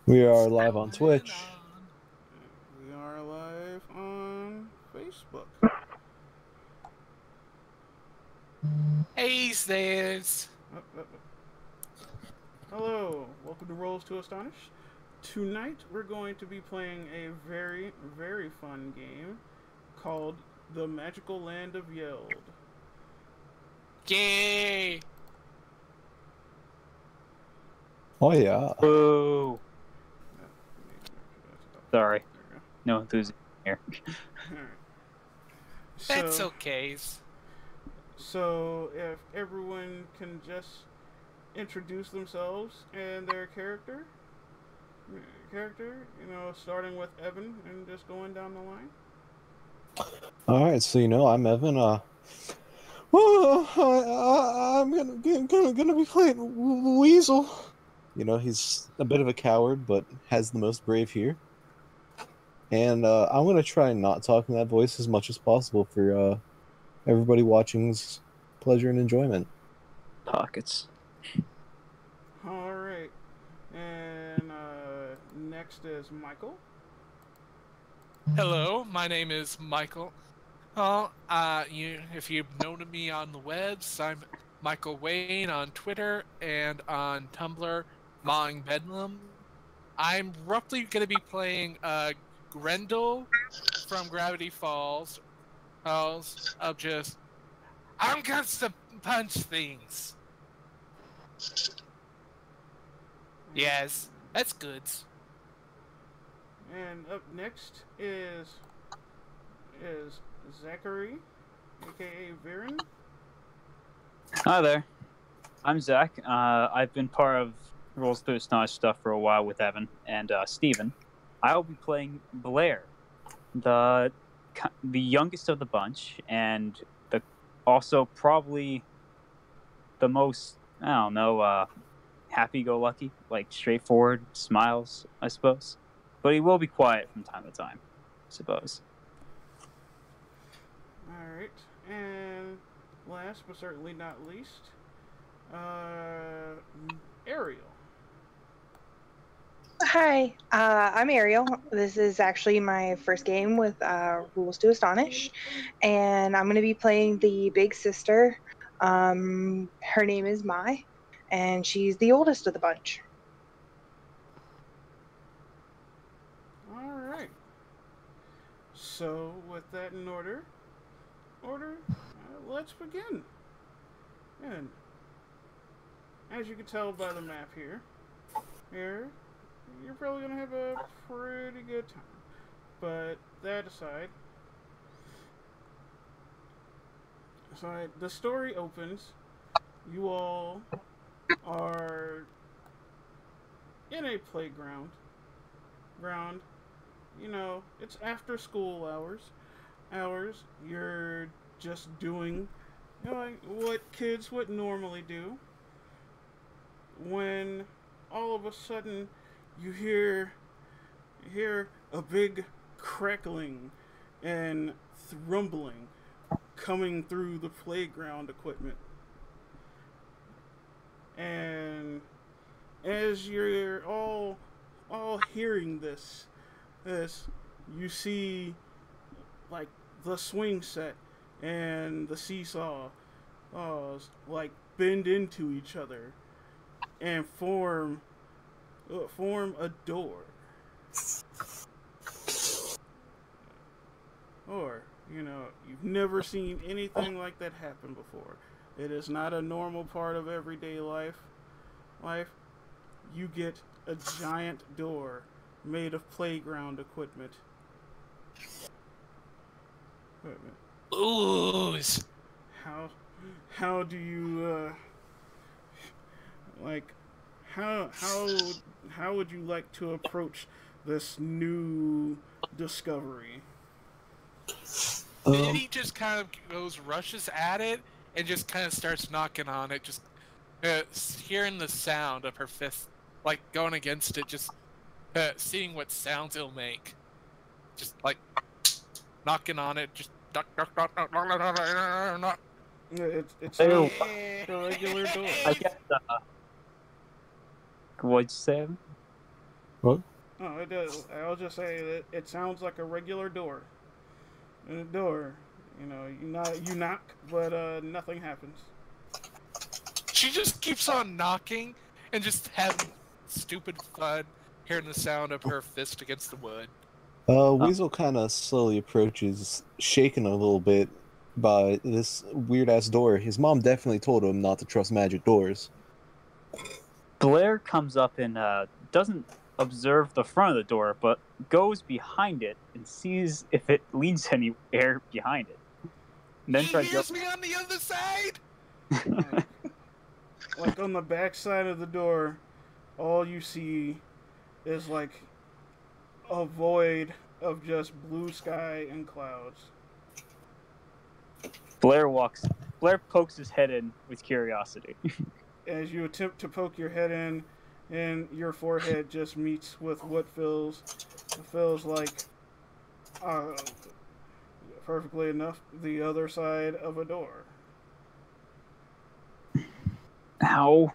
We are live on Twitch. We are live on Facebook. Hey, Stairs. Hello, welcome to Rolls to Astonish. Tonight we're going to be playing a very, very fun game called The Magical Land of Yeld. Yay! Oh yeah. Boo! Sorry. No enthusiasm here. Alright. That's okay. So, if everyone can just introduce themselves and their character, starting with Evan and just going down the line. Alright, so I'm Evan. I'm gonna be playing Weasel. He's a bit of a coward, but has the most brave here. And I'm gonna try and not talk in that voice as much as possible for everybody watching's pleasure and enjoyment. Pockets. Alright. And next is Michael. Hello, my name is Michael. If you've known me on the webs, I'm Michael Wayne on Twitter and on Tumblr, Mawing Bedlam. I'm roughly going to be playing Grendel from Gravity Falls. I'm going to punch things. Yes, that's good. And up next is Zachary, aka Viren. Hi there. I'm Zach. I've been part of Rolls Through Astonish stuff for a while with Evan and Steven. I will be playing Blair, the youngest of the bunch, and also probably the most, happy-go-lucky, like straightforward, smiles, I suppose. But he will be quiet from time to time, I suppose. Alright, and last but certainly not least, Ariel. Hi, I'm Ariel. This is actually my first game with Rules to Astonish, and I'm going to be playing the big sister. Her name is Mai, and she's the oldest of the bunch. Alright. So, with that in order, let's begin. And as you can tell by the map here, you're probably going to have a pretty good time. But that aside, the story opens. You all are in a playground. It's after school hours. You're just doing, like what kids would normally do. When all of a sudden you hear a big crackling and rumbling coming through the playground equipment. And as you're all hearing this, you see like the swing set and the seesaw like bend into each other and form a door. Or, you've never seen anything like that happen before. It is not a normal part of everyday life. You get a giant door made of playground equipment. Ooze. How do you how would you like to approach this new discovery? Then he just kind of rushes at it, and just kind of starts knocking on it, just hearing the sound of her fist, like, going against it, just seeing what sounds it'll make. Just, like, knocking on it, just knock. Yeah, it's a regular door. I guess, what'd you say? What? No, it does. I'll just say that it sounds like a regular door. A door. You know, you knock, but nothing happens. She just keeps on knocking and just having stupid fun, hearing the sound of her fist against the wood. Weasel kind of slowly approaches, shaken a little bit by this weird ass door. His mom definitely told him not to trust magic doors. Blair comes up and doesn't observe the front of the door, but goes behind it and sees if it leads anywhere behind it. And then He tries hears to. me on the other side. Like on the back side of the door, all you see is like a void of just blue sky and clouds. Blair pokes his head in with curiosity. As you attempt to poke your head in, and your forehead just meets with what feels like, uh, perfectly enough, the other side of a door. Ow.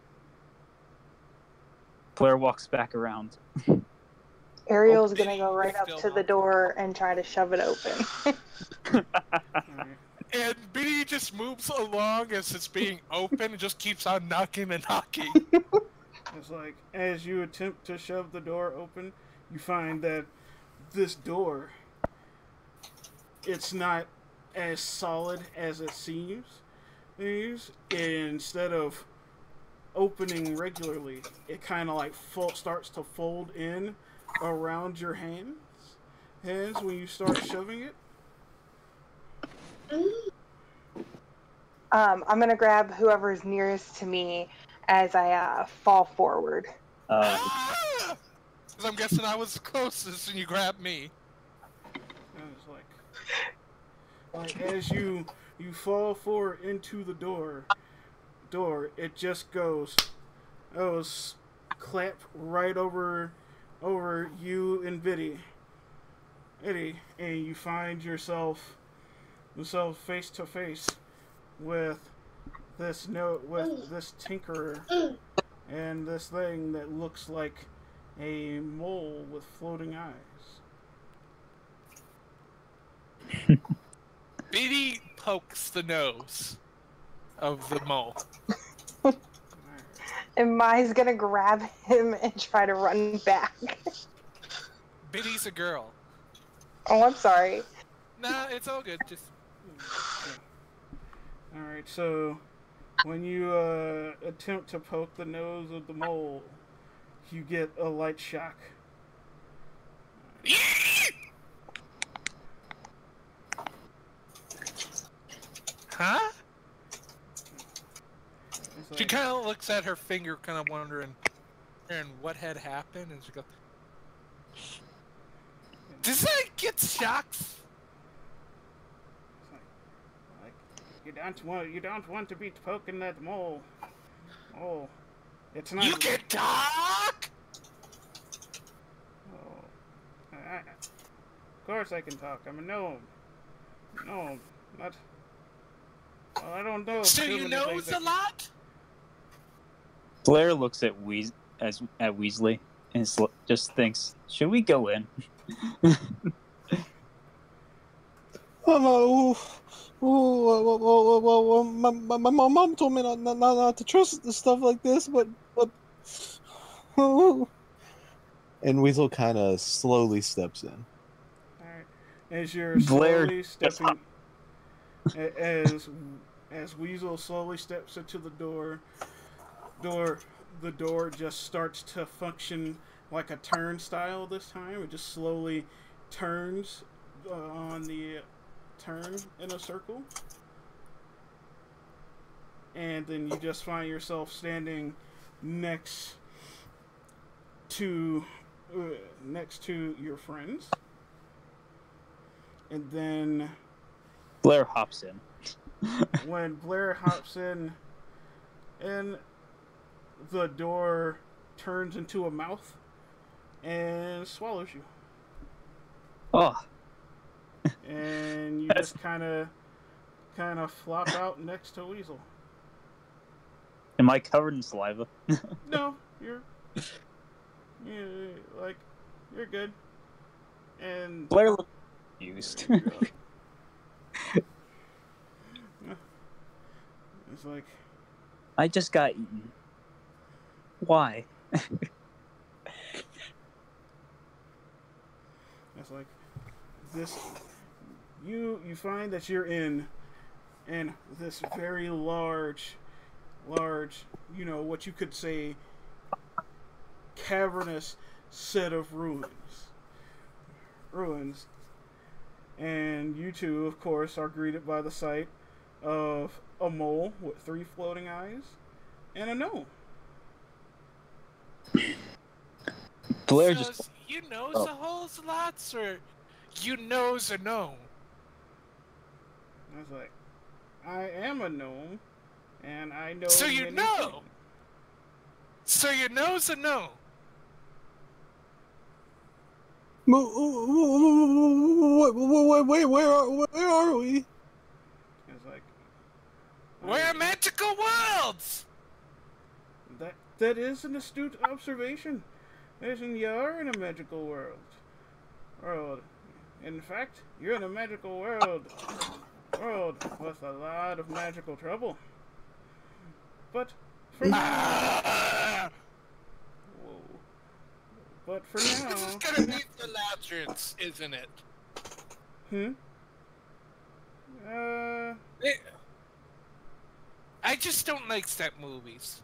Blair walks back around. Ariel's gonna go right up Still to the knocking. door and try to shove it open. Alright. And Biddy just moves along as it's being open and just keeps on knocking and knocking. It's like, as you attempt to shove the door open, you find that this door, it's not as solid as it seems. Instead of opening regularly, it kind of like starts to fold in around your hands when you start shoving it. I'm gonna grab whoever's nearest to me as I fall forward. Because I'm guessing I was the closest and you grabbed me. And it's like as you fall forward into the door, it just goes clap right over you and Biddy, and you find yourself face to face with this tinkerer and this thing that looks like a mole with floating eyes. Biddy pokes the nose of the mole. And Mai's gonna grab him and try to run back. Biddy's a girl. Oh, I'm sorry. Nah, it's all good. Just Alright, so when you attempt to poke the nose of the mole, you get a light shock. Huh? It's She like, kind of looks at her finger, kind of wondering what had happened, and she goes, "Does that get shocks?" like, you don't want to be poking that mole. Oh, it's not. You can talk. Oh, of course I can talk. I'm a gnome. No, not. Well, I don't know. So too you many knows things a that- lot. Blair looks at Weasley and just thinks, "Should we go in?" Well, my mom told me not to trust stuff like this, but and Weasel kind of slowly steps in. Alright. As you're Blair slowly stepping, as Weasel slowly steps into the door, the door just starts to function like a turnstile this time. It just slowly turns on the turn in a circle. And then you just find yourself standing next to your friends. And then Blair hops in. when Blair hops in, and the door turns into a mouth and swallows you. Oh, And you That's- just kind of flop out next to Weasel. am I covered in saliva? No, you're like You're good. And Blair looked confused. there you go. It's like, I just got eaten. Why? it's like this. You find that you're in this very large, you know, what you could say cavernous set of ruins, and you two, of course, are greeted by the sight of a mole with 3 floating eyes and a gnome. Blair So, just. you knows Oh. the holes lots, or you knows a gnome? I was like, I am a gnome, and I know. So you many know. things. So you knows a gnome? Wait, where are we? It's like, We're magical worlds! that is an astute observation. Listen, you are in a magical world. In fact, you're in a magical world with a lot of magical trouble. But for now, whoa. But for now, This is gonna be the labyrinth, isn't it? I just don't like step movies.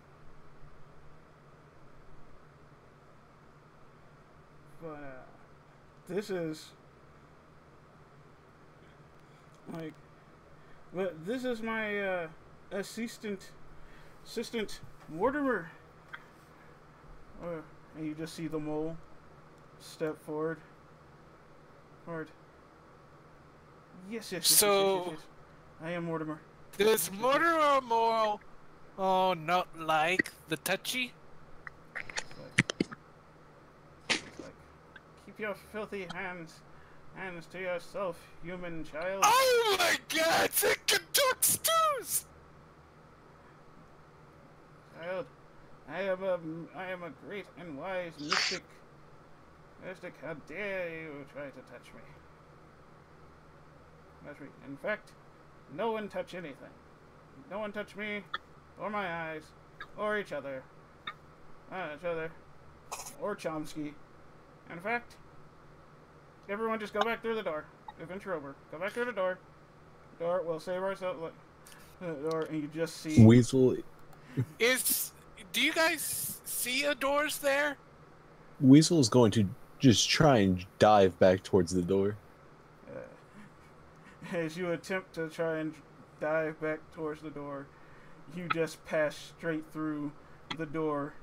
But this is like, but this is my assistant Mortimer. And you just see the mole step forward. Yes. So- yes. I am Mortimer. Does Mortimer Moral, not like the touchy? It's like, keep your filthy hands to yourself, human child. Oh my god, it can talk stews! Child, I am a great and wise mystic. How dare you try to touch me? In fact, no one touch anything. No one touch me, or my eyes, or each other. Or Chomsky. In fact, everyone just go back through the door. Adventure over. Go back through the door. We'll save ourselves. Door, and you just see... Weasel Do you guys see a doors there? is going to just try and dive back towards the door. As you attempt to try and dive back towards the door, you just pass straight through the door.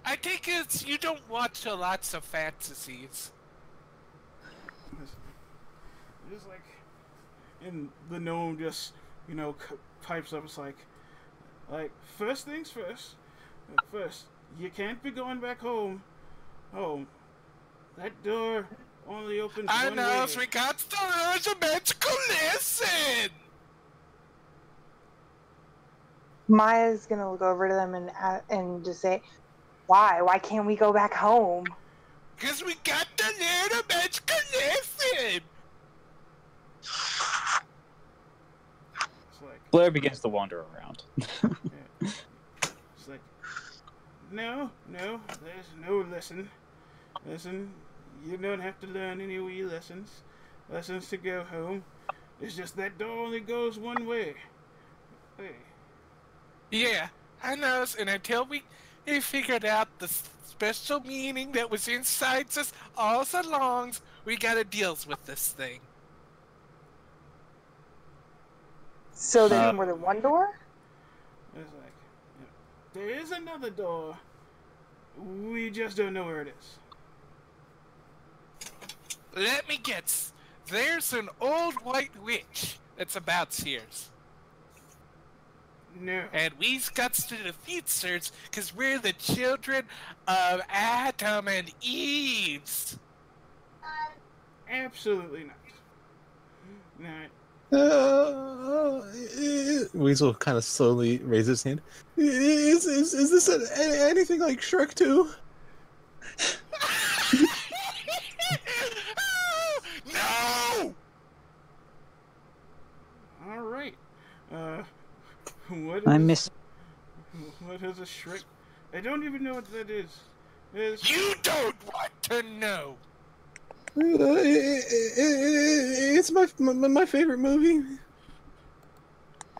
I think it's you don't watch lots of fantasies. Just like, and the gnome just, pipes up. It's like, first things first. First, you can't be going back home. That door only opens I one know, way. so we got to learn a magical lesson! Maya's gonna look over to them and just say, "Why? Why can't we go back home?" Because we got to learn a magical lesson! It's like, Blair begins to wander around. it's like, no, there's no lesson. Listen, you don't have to learn any wee lessons to go home. It's just that door only goes one way. Hey. Yeah, I know, and until we figured out the special meaning that was inside us all along, we gotta deal with this thing. So there's more than one door? It's like, there is another door. We just don't know where it is. Let me guess. There's an old white witch that's about here. No. And we've got to defeat her because we're the children of Adam and Eve. Absolutely not. Weasel kind of slowly raises his hand. Is this anything like Shrek 2? No! All right. What I is miss. what is a Shrek? I don't even know what that is. Is You don't want to know. It's my favorite movie.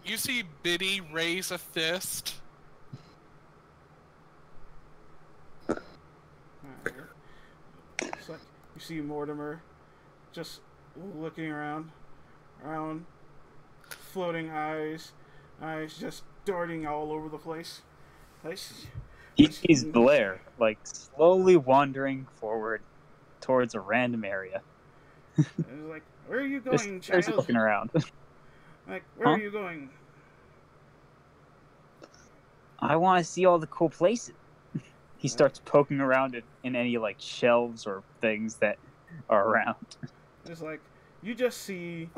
You see Biddy raise a fist. It's like you see Mortimer just looking around, floating eyes just darting all over the place. He's Blair, like slowly wandering forward towards a random area. It's like, where are you going, There's child? looking around. Like, where Huh? are you going? I want to see all the cool places. He starts poking around in any like shelves or things that are around. It's like you just see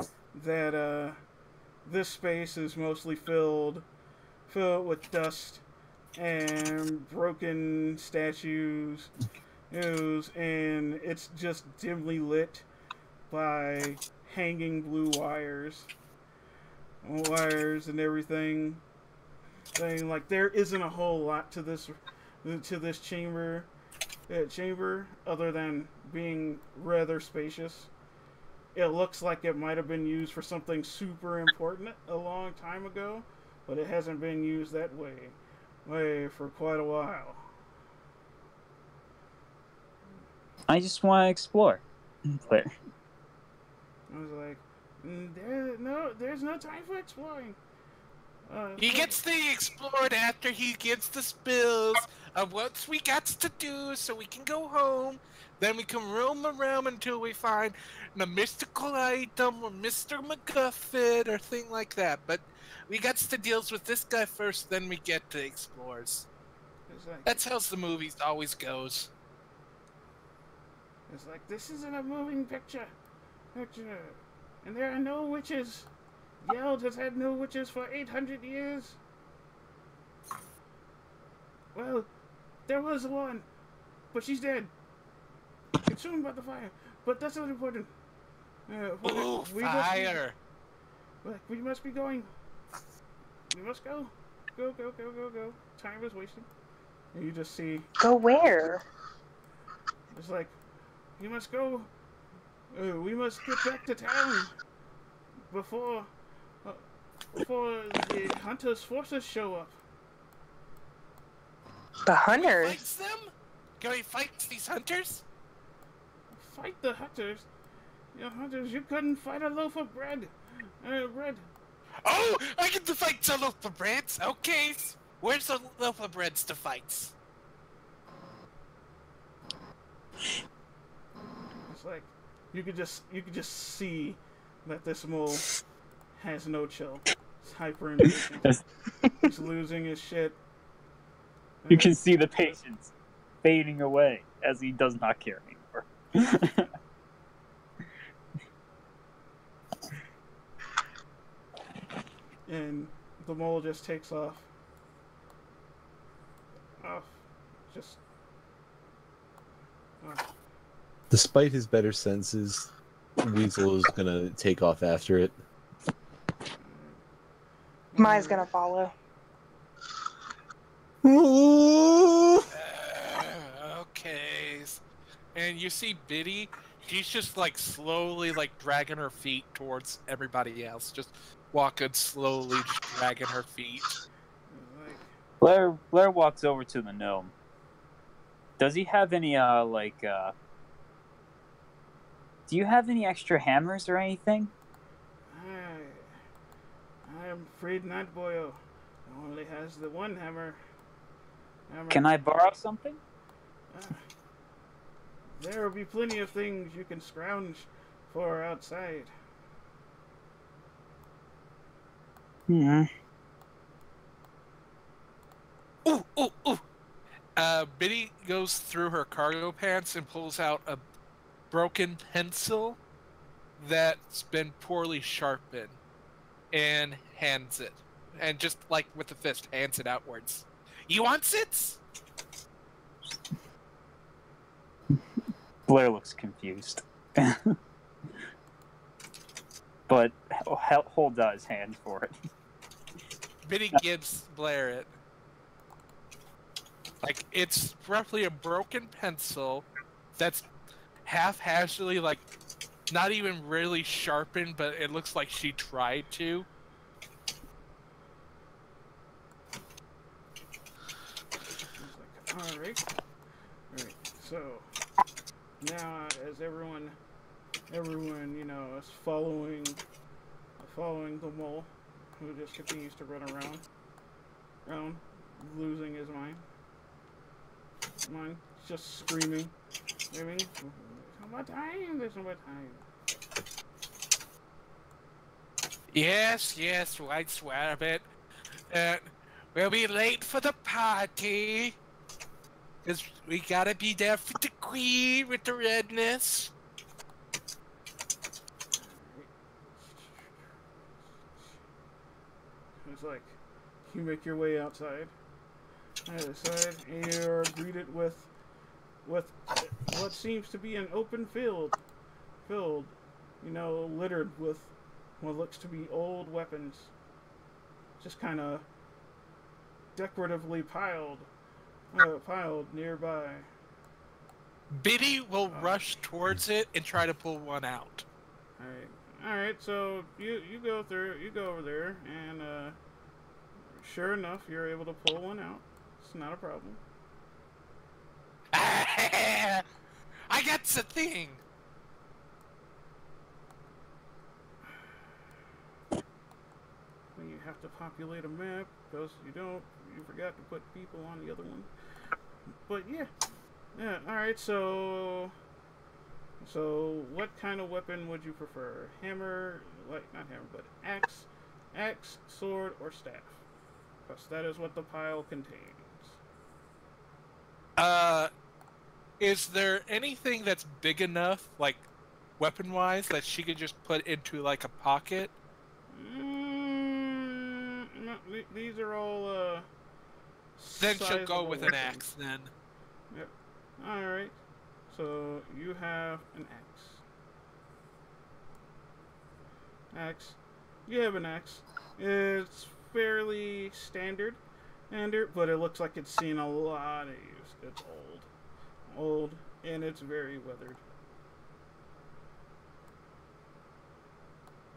that this space is mostly filled with dust and broken statues, and it's just dimly lit by hanging blue wires and everything. Like there isn't a whole lot to this chamber other than being rather spacious. It looks like it might have been used for something super important a long time ago, but it hasn't been used that way for quite a while. I just want to explore. Blair. I was like, there's no time for exploring. He gets to explore after he gets the spills of what we got to do so we can go home. Then we can roam around until we find a mystical item or Mr. MacGuffin or thing like that. But we got to deal with this guy first, then we get to explores. That's how the movies always goes. It's like, this isn't a moving picture. And there are no witches. Yeld has had no witches for 800 years. Well, there was one, but she's dead. Consumed by the fire. But that's not important. Ooh, fire! We must be going. We must go. Go. Time is wasting. And you just see... Go where? It's like, you must go. We must get back to town before the hunters' forces show up. The hunters? Fights them? Can we fight these hunters? Fight the hunters? You couldn't fight a loaf of bread. Bread. Oh, I get to fight a loaf of breads. Okay, where's the loaf of breads to fight? It's like you could just see that this mole has no chill. It's hyper impatient. He's losing his shit. You can see the patience fading away as he does not care anymore. And the mole just takes off. Just. Despite his better senses, Weasel is gonna take off after it. Maya's gonna follow. Okay. And you see Biddy, she's just like slowly like dragging her feet towards everybody else. Just walking slowly, just dragging her feet. Blair walks over to the gnome. Does he have any do you have any extra hammers or anything? I'm afraid not, Boyo. Only has the one hammer. Can I borrow something? There will be plenty of things you can scrounge for outside. Hmm. Ooh. Biddy goes through her cargo pants and pulls out a broken pencil that's been poorly sharpened. and hands it. And just like with the fist, hands it outwards. You want sits? Blair looks confused. But holds out his hand for it. Biddy gives Blair it. Like, it's roughly a broken pencil that's half-hastily, like, not even really sharpened, but it looks like she tried to. Alright. Alright, so now as everyone, you know, is following the mole, who just continues to run around, losing his mind. Just screaming. There's no more time. Yes, White Rabbit. We'll be late for the party. 'Cause we gotta be there for the queen with the redness. It's like, you make your way outside. Outside, and you're greeted with what seems to be an open field, you know, littered with what looks to be old weapons, just kind of decoratively piled nearby. Biddy will rush towards it and try to pull one out. All right. So you go over there, and sure enough, you're able to pull one out. It's not a problem. I got the thing. Then you have to populate a map because you forgot to put people on the other one. But yeah. All right. So what kind of weapon would you prefer? Hammer, not hammer, but axe, sword, or staff? Because that is what the pile contains. Is there anything that's big enough, like weapon-wise, that she could just put into like a pocket? No, these are all Then she'll go sizable with an weapons. axe then. Yep. All right. So you have an axe. You have an axe. It's fairly standard, but it looks like it's seen a lot of use. It's old, and it's very weathered.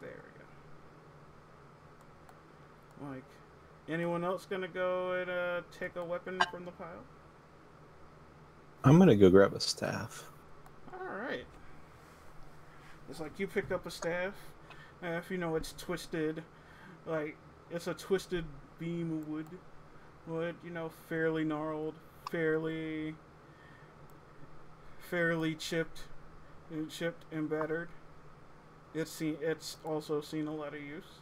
There we go. Like, anyone else gonna go and take a weapon from the pile? I'm gonna go grab a staff. Alright. It's like you pick up a staff. If you know it's twisted, like it's a twisted beam of wood, you know, fairly gnarled, fairly chipped and battered. It's also seen a lot of use.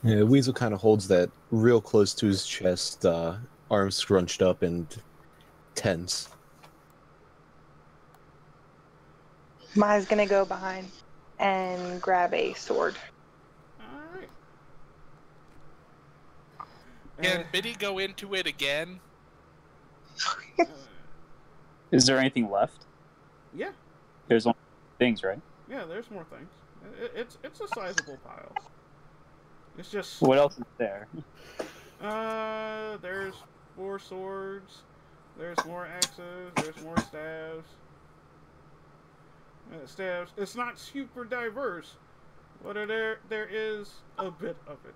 Yeah, Weasel kind of holds that real close to his chest, arms scrunched up and tense. Maya's gonna go behind and grab a sword. Alright. Can Biddy go into it again? Is there anything left? Yeah. There's only things, right? Yeah, there's more things. It's a sizable pile. It's just... What else is there? There's more swords. There's more axes. There's more staves. It's not super diverse, but there is a bit of it.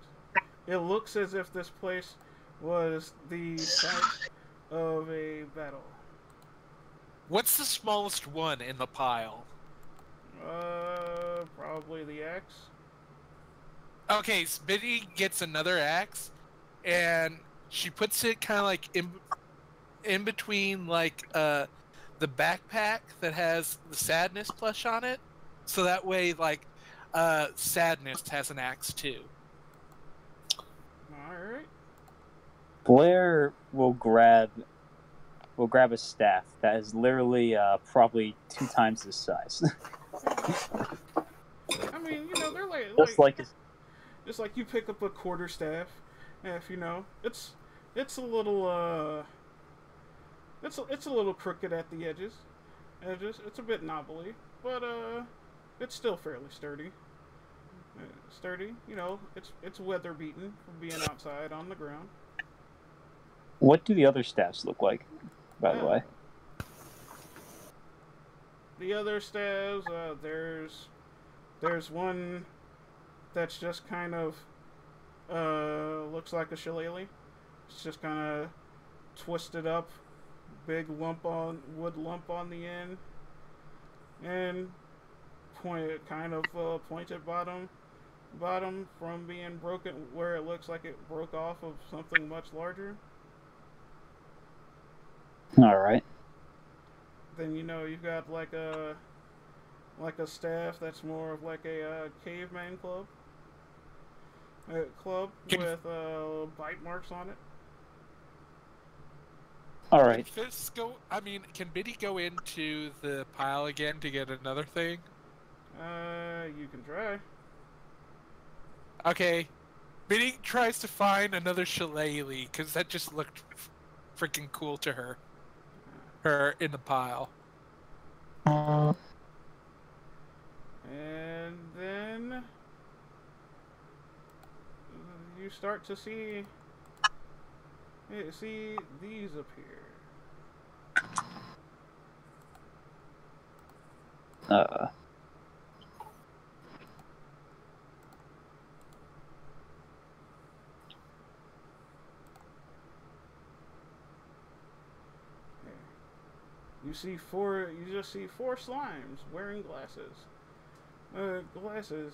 It looks as if this place was the site of a battle. What's the smallest one in the pile? Probably the axe. Okay, so Biddy gets another axe, and she puts it kind of like in between, like, the backpack that has the Sadness plush on it, so that way, like, Sadness has an axe too. Alright. Blair will grab a staff that is literally probably 2 times this size. I mean, you know, they're Just like It's like you pick up a quarterstaff. If you know, it's a little it's a little crooked at the edges. It's a bit knobbly, but it's still fairly sturdy. Sturdy, you know, it's weather beaten from being outside on the ground. What do the other staffs look like, by the way? The other staves, there's one that's just kind of looks like a shillelagh. It's just kind of twisted up, big wood lump on the end, and pointed bottom from being broken, where it looks like it broke off of something much larger. All right. Then you know you've got like a staff that's more of like a caveman club. Club with bite marks on it. All right. Can Biddy go into the pile again to get another thing? You can try. Okay. Biddy tries to find another shillelagh, because that just looked freaking cool to her. Her in the pile. And then you start to see these appear. You just see four slimes wearing glasses. Glasses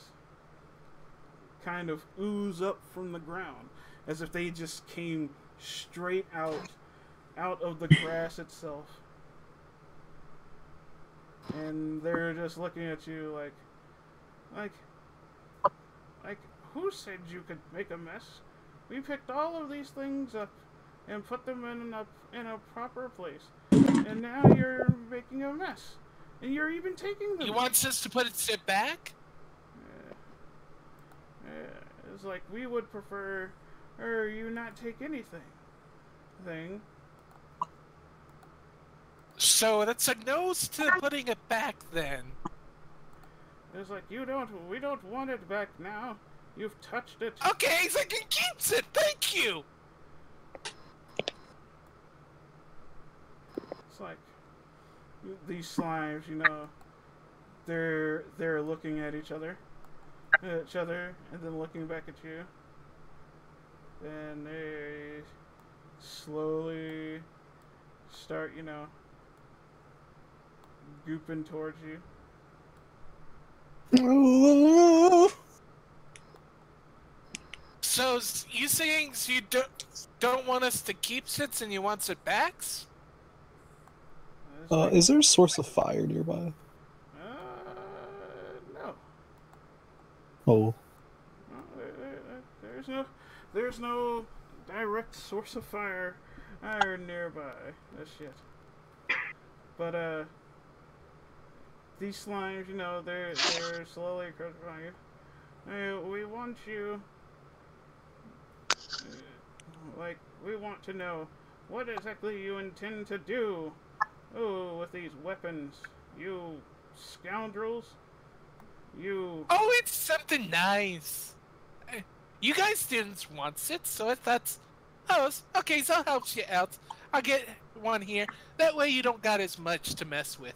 kind of ooze up from the ground as if they just came straight out of the grass itself. And they're just looking at you like who said you could make a mess? We picked all of these things up and put them in a proper place. And now you're making a mess. And you're even taking them. You want us to put it back? It's like, we would prefer you not take anything. So that's a nose to putting it back then. It's like, we don't want it back now. You've touched it. Okay, so I can keep it. Thank you. It's like these slimes, you know, they're looking at each other, and then looking back at you. Then they slowly start, you know, gooping towards you. So you saying you don't want us to keep it and you want it back? Is there a source of fire nearby? No. Oh. There's no direct source of fire nearby. That's shit. But these slimes, you know, they're slowly approaching you. We want you. We want to know what exactly you intend to do. Oh, with these weapons, you scoundrels. You. Oh, it's something nice. You guys didn't want it, so that's. Oh, okay, so I'll help you out. I'll get one here. That way you don't got as much to mess with.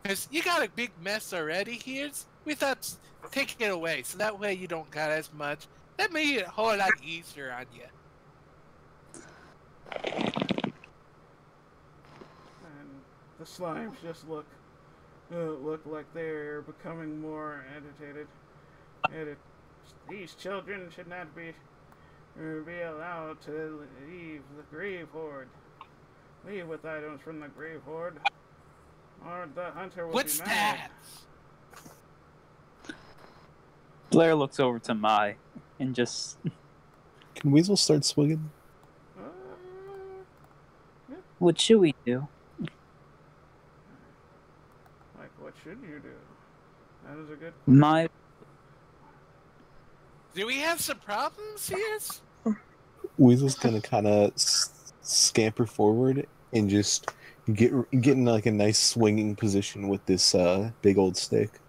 Because you got a big mess already here. We thought taking it away, so that way you don't got as much. That made it a whole lot easier on you. The slimes just look like they're becoming more agitated. These children should not be allowed to leave the grave hoard. Leave with items from the grave hoard, or the hunter will What's be mad. that? Blair looks over to Mai and just. Can Weasel start swinging? Yeah. What should we do? Like, what should you do? That is a good question. Mai. Do we have some problems here? Weasel's gonna kind of scamper forward and just get in like a nice swinging position with this big old stick.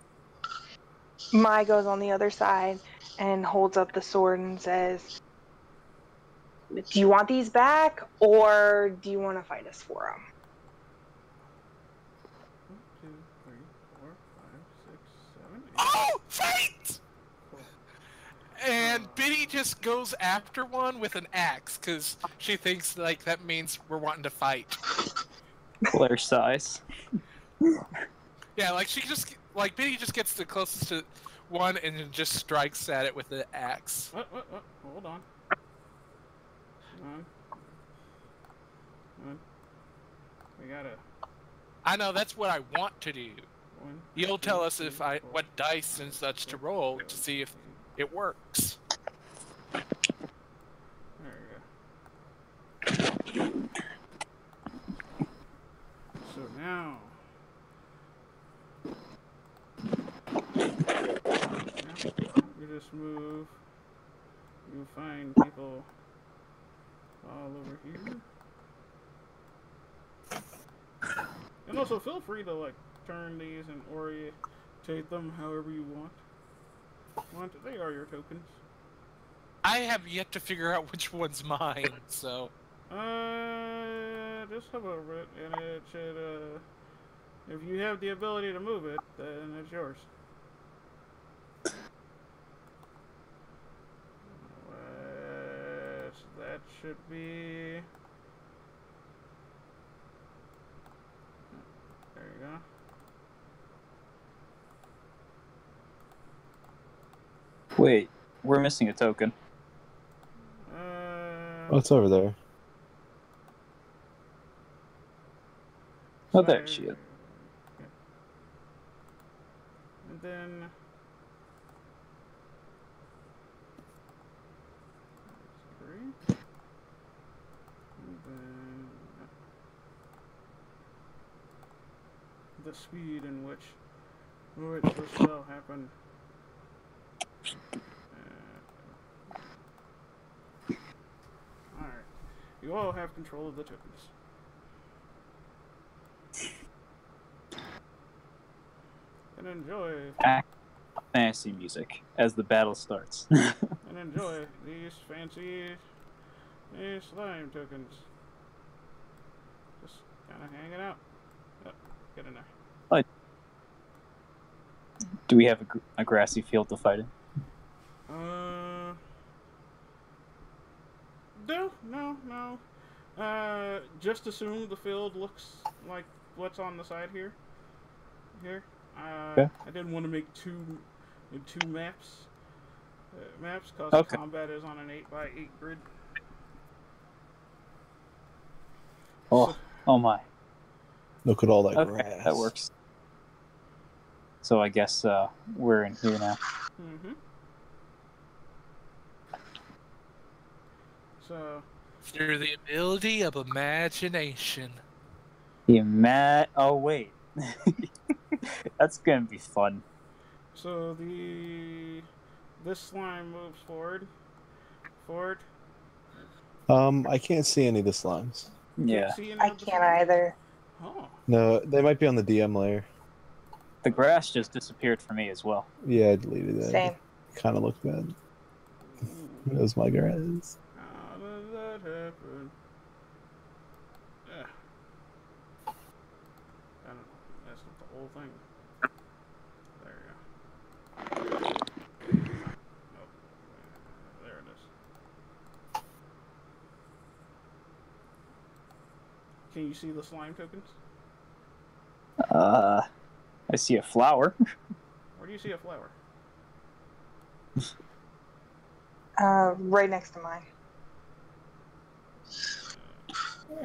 Mai goes on the other side and holds up the sword and says, "Do you want these back, or do you want to fight us for them?" 1, 2, 3, 4, 5, 6, 7, 8. Oh, fight! Cool. And Biddy just goes after one with an axe because she thinks like that means we're wanting to fight. Blair size. Yeah, like she just like Biddy just gets the closest to one and then just strikes at it with the axe. What? Hold on. Come on. We gotta. I know that's what I want to do. 1, You'll 2, tell us 3, if 4, what dice and such to roll to see if it works. There we go. So now. You just move. You find people all over here. And also feel free to like turn these and orientate them however you want. They are your tokens. I have yet to figure out which one's mine, so Just have over it, and it should, if you have the ability to move it, then it's yours. That should be... There you go. Wait, we're missing a token. What's over there? Oh, there she is. Okay. And then... That's 3. And then... The speed in which this will happen. Alright. You all have control of the tokens. And enjoy. Fantasy music as the battle starts. And enjoy these fancy slime tokens. Just kind of hanging out. Oh, get in there. Do we have a grassy field to fight in? No. Just assume the field looks like what's on the side here. Okay. I didn't want to make two maps. Because Okay. combat is on an 8x8 grid. Oh my. Look at all that Okay, grass. that works. So I guess we're in here now. Mm-hmm. So... through the ability of imagination. Oh wait, that's gonna be fun. So this slime moves forward. I can't see any of the slimes. Yeah, See any I of the can't slimes? either. Oh. No, they might be on the DM layer. the grass just disappeared for me as well. Yeah, I deleted that. Same. Kind of looked bad. That was my grass. How does that happen? Yeah. I don't know. That's not the whole thing. There you go. Oh, there it is. Can you see the slime tokens? I see a flower. Where do you see a flower? Right next to mine.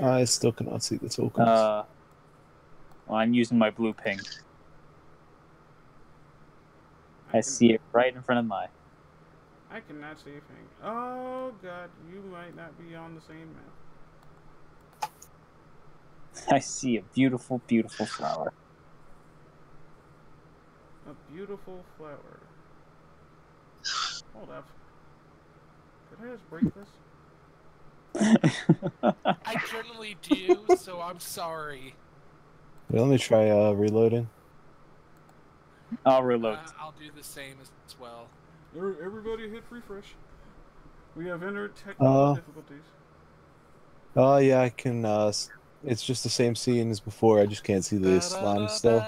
I still cannot see the tokens. Well, I'm using my blue ping. I see it right in front of my. I cannot see a thing. Oh god, you might not be on the same map. I see a beautiful, beautiful flower. A beautiful flower. Hold up. Did I just break this? I generally do, so I'm sorry. Wait, let me try reloading. I'll reload. I'll do the same as well. Everybody hit refresh. We have entered technical difficulties. Oh yeah, I can. It's just the same scene as before. I just can't see the slime still.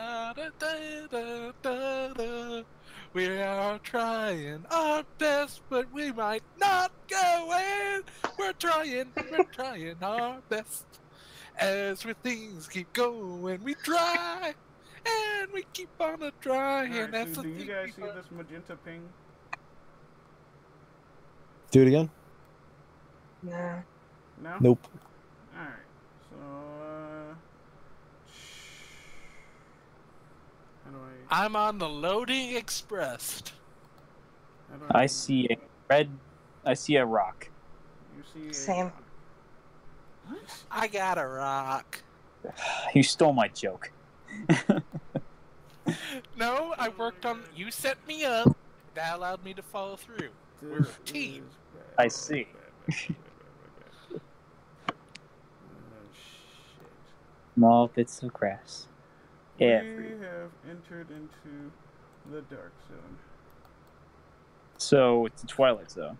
We are trying our best, but we might not go in. We're trying our best. As things keep going, we try, and we keep on a trying. Alright, so do you guys see this magenta ping? Do it again. No. No? Nope. Alright, so, how do I'm on the loading express. I see a red. I see a rock. You see Same. What? I got a rock. You stole my joke. No, I worked on. You set me up. That allowed me to follow through. We're a team. I see. Oh, shit. Small bits of grass. We Every. have entered into the dark zone. So it's the Twilight Zone.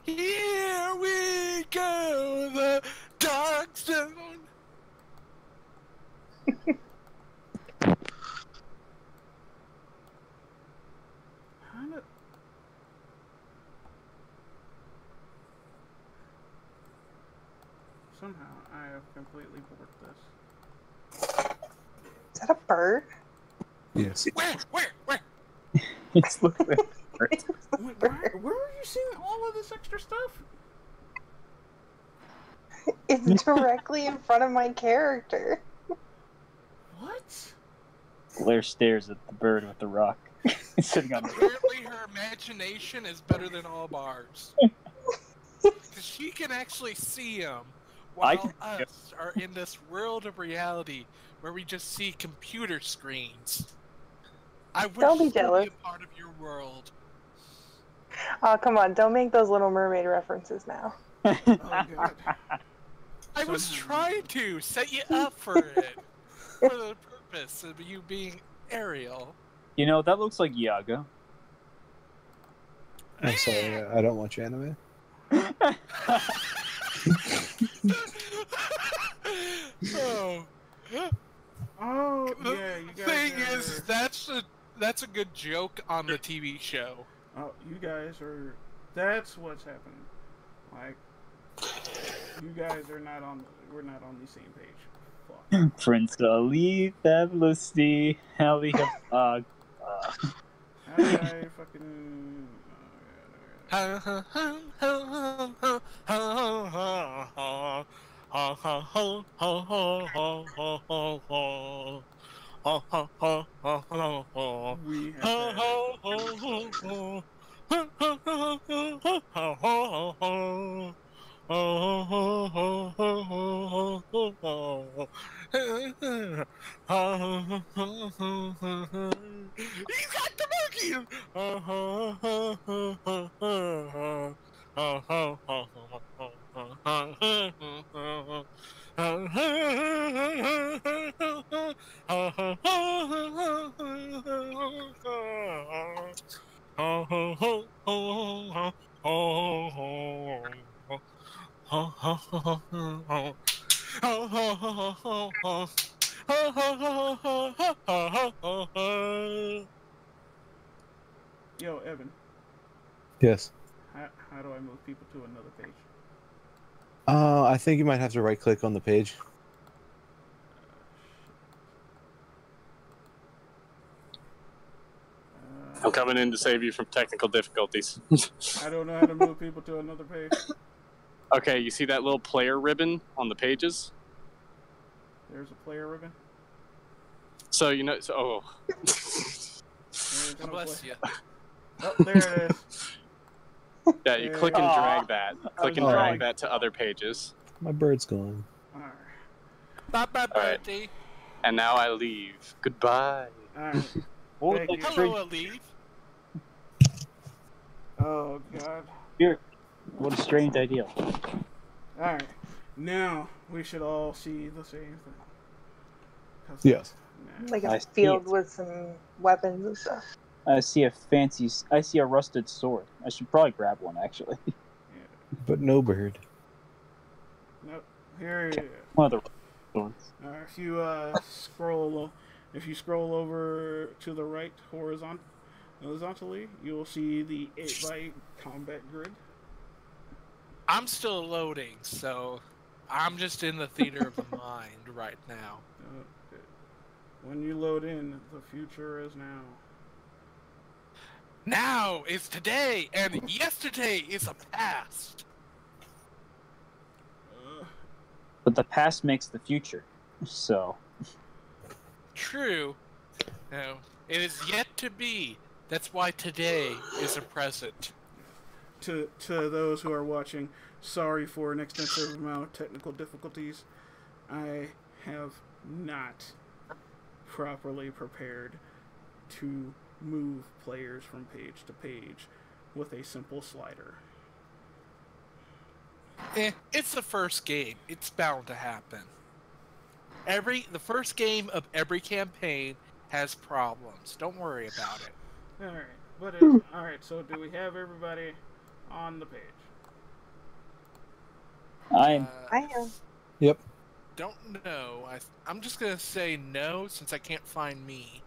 Here we go, the dark zone. Somehow I have completely borked this. Is that a bird? Yes. Where? It's looking like Wait, where are you seeing all of this extra stuff? It's directly in front of my character. What? Blair stares at the bird with the rock sitting on the. Apparently her imagination is better than all bars. Because she can actually see him, while us are in this world of reality where we just see computer screens. I wish Don't be to be jealous. a part of your world. Oh, come on. Don't make those Little Mermaid references now. Oh, God. I was trying to set you up for it. For the purpose of you being Ariel. You know, that looks like Iago. I'm sorry, I don't watch anime. Oh. Oh, The yeah, you guys thing are... is, that's a good joke on the TV show. Oh, you guys are... That's what's happening. Like, you guys are not on... We're not on the same page. Fuck. Prince Ali, Lucy, Ellie, How did I fucking... We have You got the Yo, Evan, Yes. how do I move people to another page? I think you might have to right click on the page. I'm coming in to save you from technical difficulties. I don't know how to move people to another page. Okay, you see that little player ribbon on the pages? There's a player ribbon. So, you know, There's no Bless play- you. Oh, there it is. yeah, you click and drag that. Click and drag that to other pages. My bird's gone. Alright. Bye-bye, Alright. birdie. And now I leave. Goodbye. Alright. What was Thank that you. tree? Hello, Aleve. Oh, God. Here. What a strange idea. Alright. Now we should all see the same thing. 'Cause Yes. Like I a see field it. with some weapons and stuff. I see a rusted sword. I should probably grab one, actually. But no bird. Nope. Here. One of the swords. If you scroll over to the right horizontally, you will see the 8x combat grid. I'm still loading, so I'm just in the theater of the mind right now. Okay. When you load in, the future is now. Now is today, and yesterday is the past. But the past makes the future. So. True. No, it is yet to be. That's why today is a present. To those who are watching, sorry for an extensive amount of technical difficulties. I have not properly prepared to move players from page to page with a simple slider. It's the first game. It's bound to happen. The first game of every campaign has problems. Don't worry about it. Alright, so do we have everybody on the page? I am. Yep. Don't know. I'm just gonna say no since I can't find me.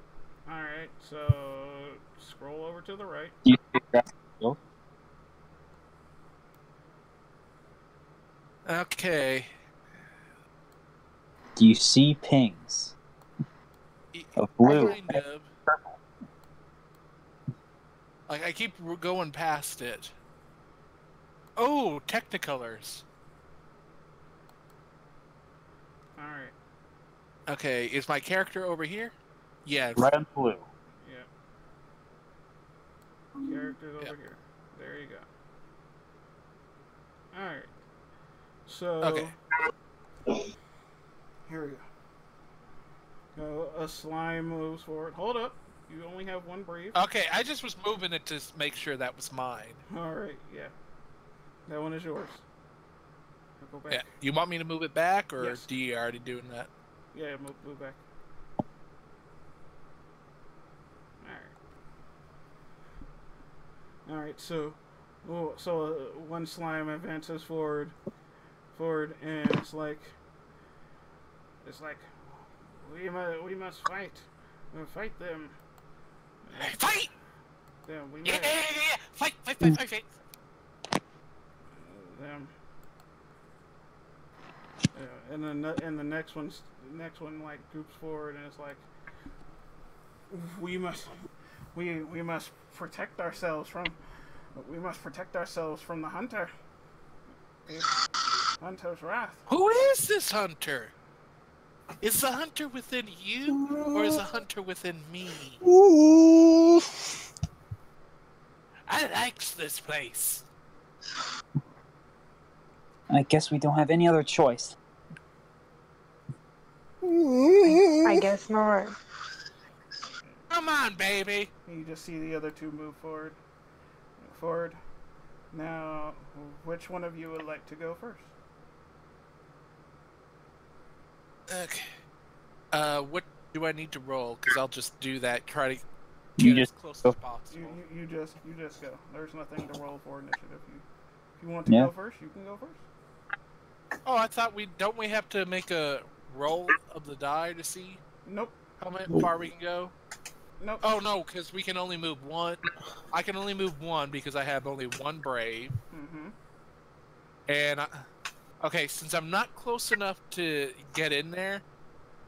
Alright, so scroll over to the right. Do you see graphical? Okay. Do you see pings? Of blue. Kind of. Like, I keep going past it. Oh, Technicolors. Alright, Okay, is my character over here? Yes. Red and blue. yeah. Characters over here. There you go. Alright. So Okay. here we go. So a slime moves forward. Hold up. You only have one brave. Okay, I just was moving it to make sure that was mine. Alright, yeah. That one is yours. Go back. Yeah. You want me to move it back, or Yes. do you already doing that? Yeah, move back. Alright, so one slime advances forward, and it's like we must fight. We'll fight them. Fight! Them. We Yeah, must. yeah, yeah, yeah! Fight! Them. And then the next one like groups forward, and it's like we must protect ourselves from the hunter. Hunter's wrath. Who is this hunter? Is the hunter within you, or is the hunter within me? Ooh. I likes this place. I guess we don't have any other choice. I guess not. Come on, baby. You just see the other two move forward. Now, which one of you would like to go first? Okay. What do I need to roll? Because I'll just do that. Try to You get as just close go. as possible. You just go. There's nothing to roll for initiative. If you want to Yeah. go first, you can go first. Oh, I thought we have to make a roll of the die to see Nope. how far we can go. Nope. Oh no, because we can only move one. I can only move one because I have only one brave. Mm-hmm. And okay, since I'm not close enough to get in there,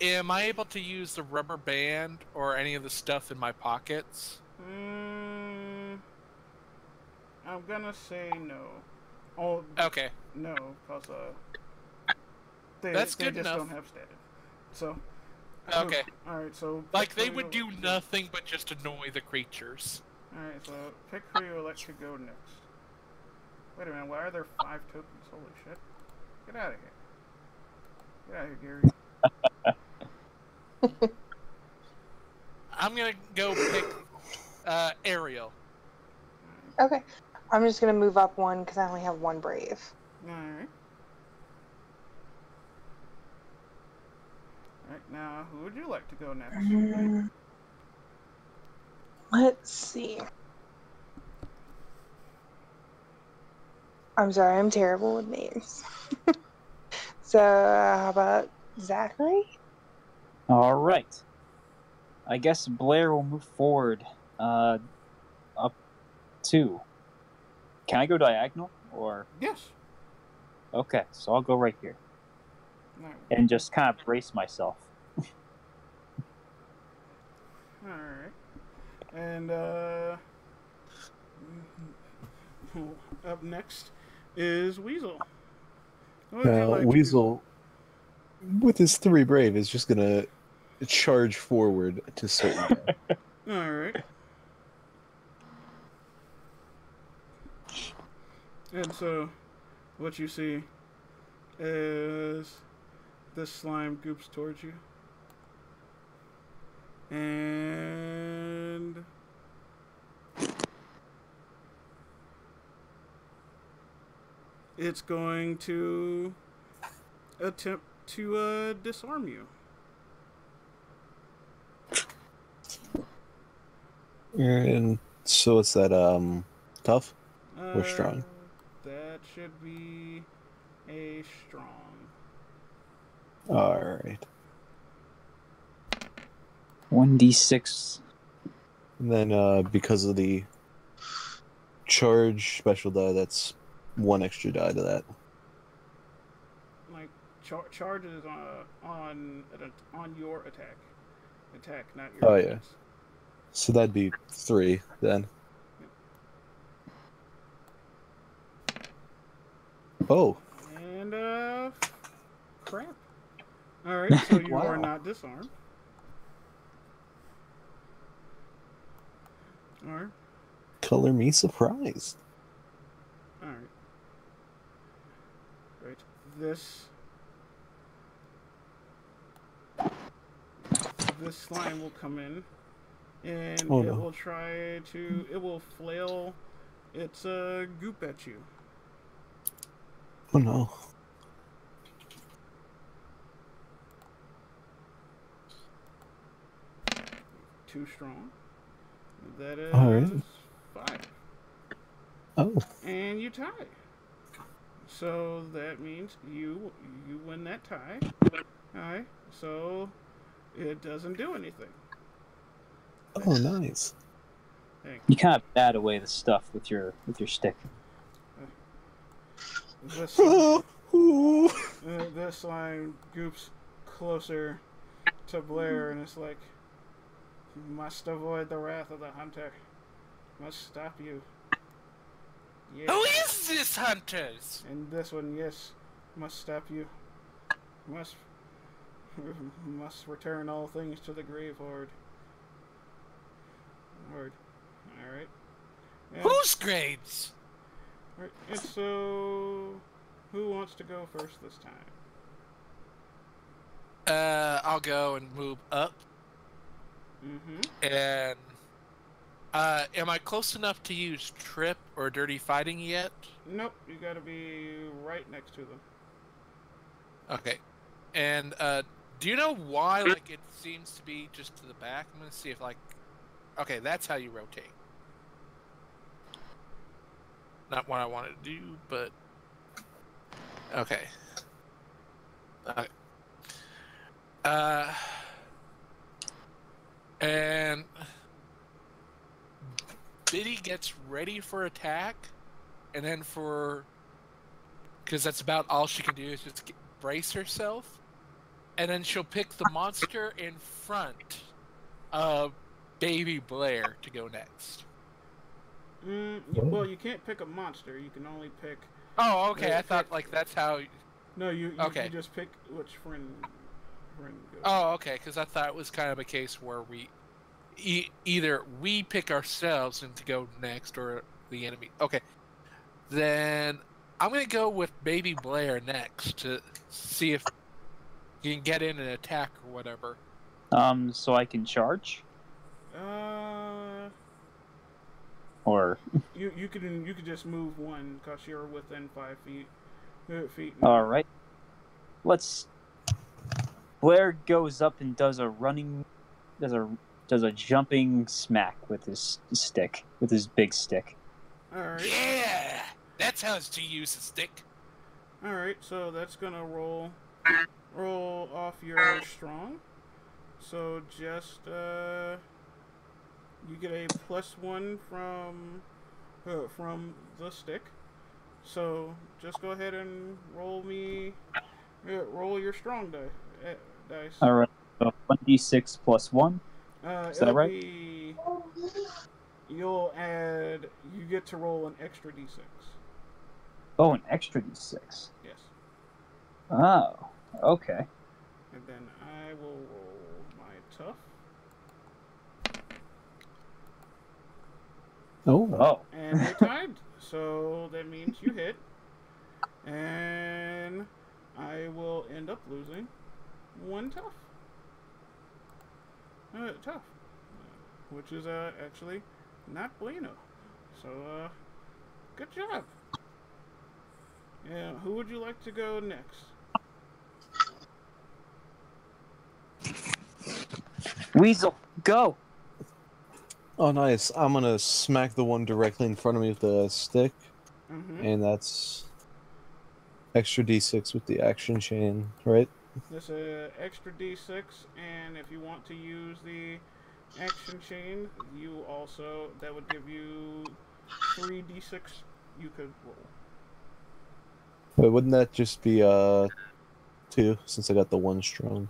am I able to use the rubber band or any of the stuff in my pockets? I'm gonna say no. Oh, Okay. no, because they That's they good just enough. don't have status. So. Okay. All right. So. Like pick they who would you- do nothing but just annoy the creatures. All right. So pick who you would like to go next. Wait a minute. Why are there 5 tokens? Holy shit! Get out of here. Get out of here, Gary. I'm gonna go pick Ariel. Okay. I'm just gonna move up one because I only have one brave. Alright. Alright, now who would you like to go next? Let's see. I'm sorry, I'm terrible with names. So, how about Zachary? All right. I guess Blair will move forward up 2. Can I go diagonal or? Yes. Okay, so I'll go right here Alright. and just kind of brace myself. Alright. And up next is Weasel. What would you like Weasel, with his 3 brave, is just gonna charge forward to certain. to do? Alright. And so, what you see is this slime goops towards you. And it's going to attempt to disarm you. And so it's that tough or strong? That should be a strong. Alright. 1d6. And then because of the charge special die, that's 1 extra die to that. Like charges on your attack. Attack, not your. Oh, yeah. So that'd be 3 then. Oh. And crap. All right, so you Wow. are not disarmed. All right. Color me surprised. All right. Right. This slime will come in, and it will try to. It will flail its goop at you. Oh no. Too strong. That is All right. 5. Oh. And you tie. So that means you win that tie. Alright. So it doesn't do anything. Oh, nice. You kind of bat away the stuff with your stick. This slime goops closer to Blair, and it's like, must avoid the wrath of the hunter. Must stop you. Yes. Who is this hunters? And this one, yes, must stop you. Must return all things to the grave horde. Alright. Whose graves? Alright, and so who wants to go first this time? I'll go and move up. Mm-hmm. And am I close enough to use trip or dirty fighting yet? Nope, you gotta be right next to them. Okay. And do you know why like it seems to be just to the back? I'm gonna see if like okay, that's how you rotate. Not what I wanted to do, but okay. Okay. And Biddy gets ready for attack, and then because that's about all she can do is just brace herself, and then she'll pick the monster in front of Baby Blair to go next. Well, you can't pick a monster. You can only pick. Oh, okay. I thought like that's how. No, you okay. You just pick which friend goes. Oh, okay. Because I thought it was kind of a case where we either we pick ourselves and to go next, or the enemy. Okay, then I'm gonna go with Baby Blair next to see if you can get in and attack or whatever. So I can charge? Or You can just move one because you're within 5 feet. Feet. all right, let's. Blair goes up and does a jumping smack with his stick, with his big stick. All right. Yeah, that's how it's to use a stick. All right. So that's gonna roll off your strong. So just you get a +1 from the stick. So just go ahead and roll your strong dice. All right, so 1d6 plus 1. Is that It'll right? be you get to roll an extra d6. Oh, an extra d6. Yes. Oh, okay. And then I will roll my tough. Oh. Oh, And we're tied. So that means you hit. And I will end up losing one tough. Tough. Which is actually not bueno. So good job. Yeah, who would you like to go next? Weasel, go! Oh, nice. I'm gonna smack the one directly in front of me with the stick, Mm-hmm. and that's extra d6 with the action chain, right? This extra d6, and if you want to use the action chain, that would give you 3d6 you could roll. Wait, wouldn't that just be 2 since I got the 1 strong?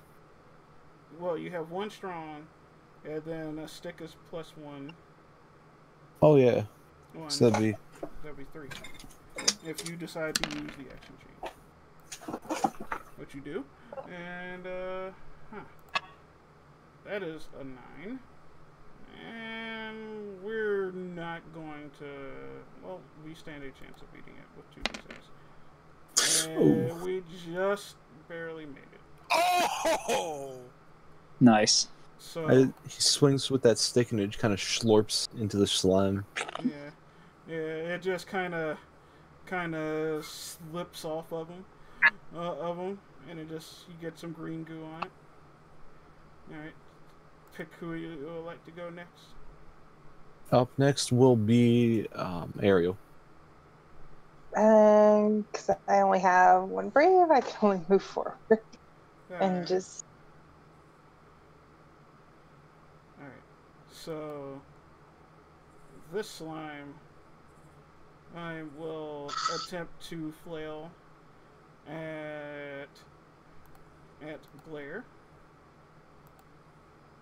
Well, you have 1 strong, and then a stick is +1. Oh yeah. 1. So that'd be That'd be 3. If you decide to use the action chain, which you do, and that is a 9. And we're not going to. Well, we stand a chance of beating it with 2d6. And we just barely made it. Oh! Nice. So he swings with that stick and it kind of slurps into the slime. yeah, it just kind of slips off of him, and you get some green goo on it. All right, pick who you would like to go next. Up next will be Ariel. Because I only have 1 brave, I can only move forward and Alright. just. Alright. So this slime, I will attempt to flail at Blair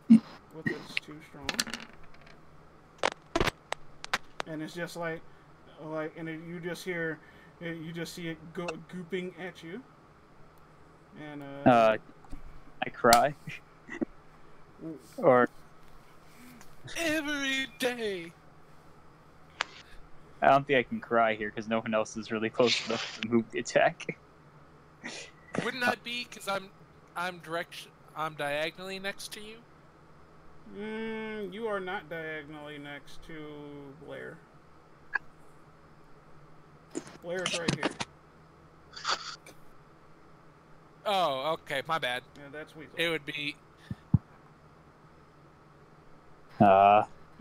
with its 2 strong, and it's just and you just see it gooping at you, and I cry. Or Every day. I don't think I can cry here because no one else is really close enough to move the attack. Wouldn't that be because I'm diagonally next to you? You are not diagonally next to Blair. Blair's right here. Oh, okay, my bad. Yeah, that's Weasel. It would be.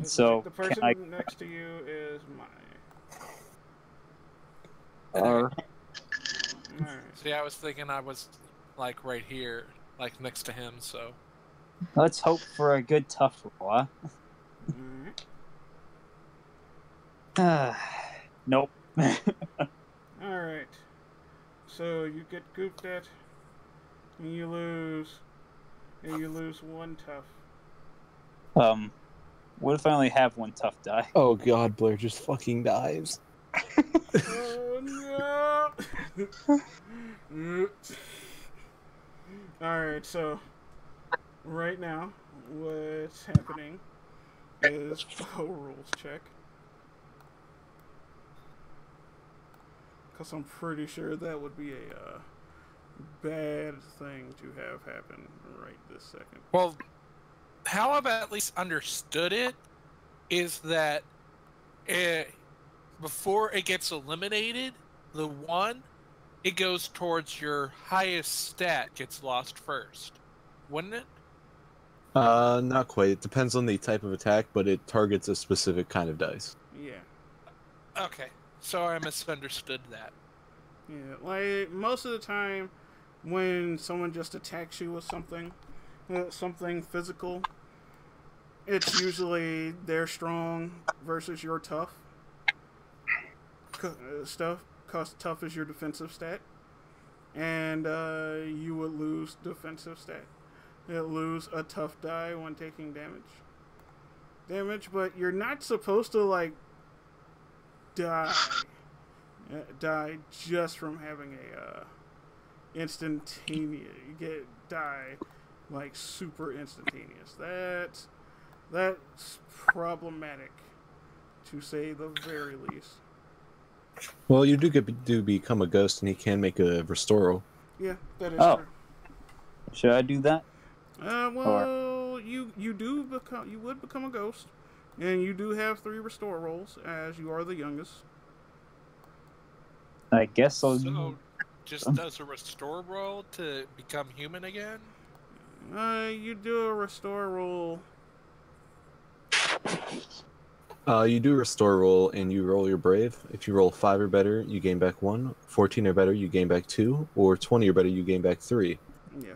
So The person can I? next to you is Mai. Alright. Alright. See, I was thinking I was like right here, like next to him. So Let's hope for a good tough roll, huh? Alright. Nope. Alright. So you get gooped at, and you lose 1 tough. What if I only have 1 tough die? Oh god, Blair just fucking dies. Oh no! Alright, so right now what's happening is a rules check. Because I'm pretty sure that would be a bad thing to have happen right this second. well, how I've at least understood it is that before it gets eliminated, the one, it goes towards your highest stat gets lost first, wouldn't it? Not quite. It depends on the type of attack, but it targets a specific kind of dice. Yeah. Okay, so I misunderstood that. Yeah, like most of the time when someone just attacks you with something, something physical, it's usually they're strong versus your tough stuff. Cause tough is your defensive stat, and you would lose defensive stat. You'll lose a tough die when taking damage, but you're not supposed to like die just from having a instantaneous. You get die like super instantaneous. That's problematic, to say the very least. Well, you do become a ghost, and he can make a restoral. Yeah, that is true. Should I do that? Well, you would become a ghost, and you do have 3 restore rolls as you are the youngest. I guess I'll. So, just does a restore roll to become human again? You do a restore roll. You do a restore roll, and you roll your brave. If you roll 5 or better, you gain back 1. 14 or better, you gain back 2. Or 20 or better, you gain back 3. Yeah.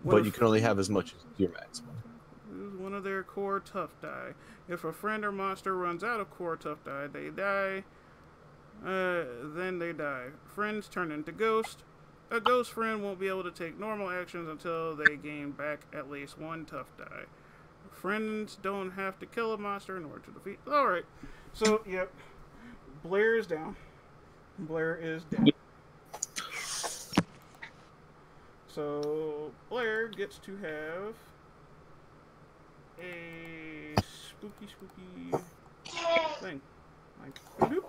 But you can only have as much as your maximum. Lose one of their core tough die. If a friend or monster runs out of core tough die, they die. Then they die. Friends turn into ghost. A ghost friend won't be able to take normal actions until they gain back at least 1 tough die. Friends don't have to kill a monster in order to defeat. Alright. So, yep. Blair is down. Blair is dead. So, Blair gets to have a spooky thing. Like, boop.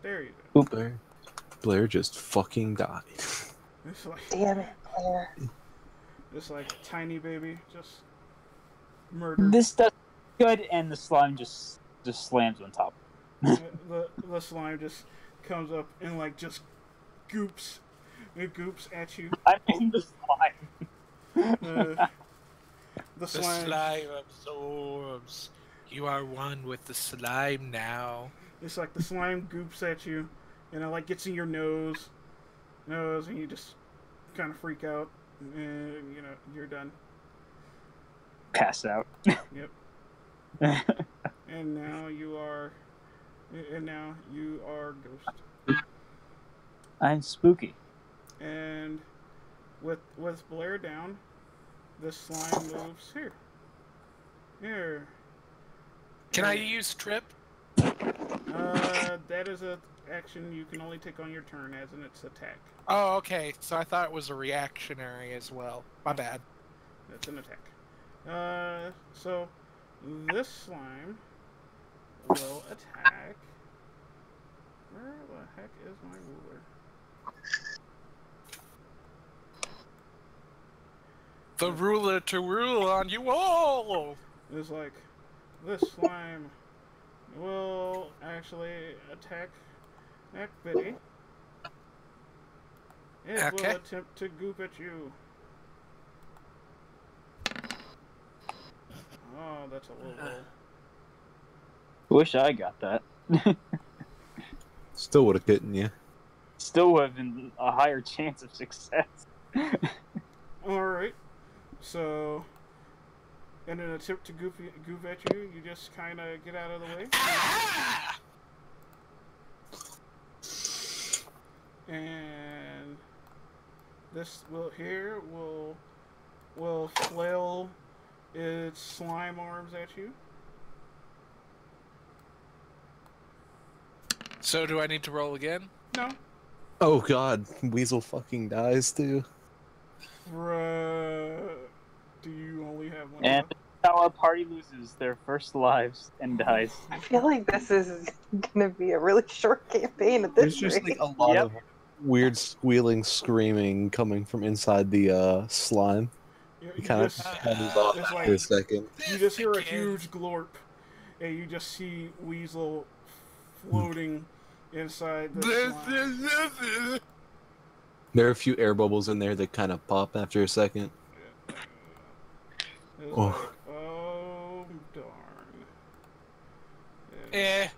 There you go. Blair just fucking died. It's like, Damn it, Blair. It's like tiny baby, just murdered. This does good, and the slime just slams on top. the slime just comes up and like just goops. It goops at you. I'm in the slime. The slime absorbs. You are one with the slime now. It's like the slime goops at you, and it like gets in your nose, and you just kind of freak out, and you're done. Pass out. Yep. And now you are ghost. I'm spooky. And with Blair down, the slime moves here. Here. Can I use trip? That is a action you can only take on your turn as in its attack. Oh, okay. So I thought it was a reactionary as well. My bad. That's an attack. So this slime will attack. Where the heck is my ruler? The ruler to rule on you all! It's like, this slime will actually attack Biddy. It will attempt to goop at you. Oh, that's a little low. Wish I got that. Still would have gotten you. Still would have been a higher chance of success. Alright. So, in an attempt to goof at you, you just kind of get out of the way. And this will flail its slime arms at you. So do I need to roll again? No. Oh god, Weasel fucking dies too. Do you only have one? And that's how our party loses their first lives and dies. I feel like this is gonna be a really short campaign at this There's just rate. like a lot of weird squealing, screaming coming from inside the slime. You kind of hands off for a second. You just hear a huge glorp, and you just see Weasel floating inside the slime. There are a few air bubbles in there that kind of pop after a second. It's Oh. like, oh darn. And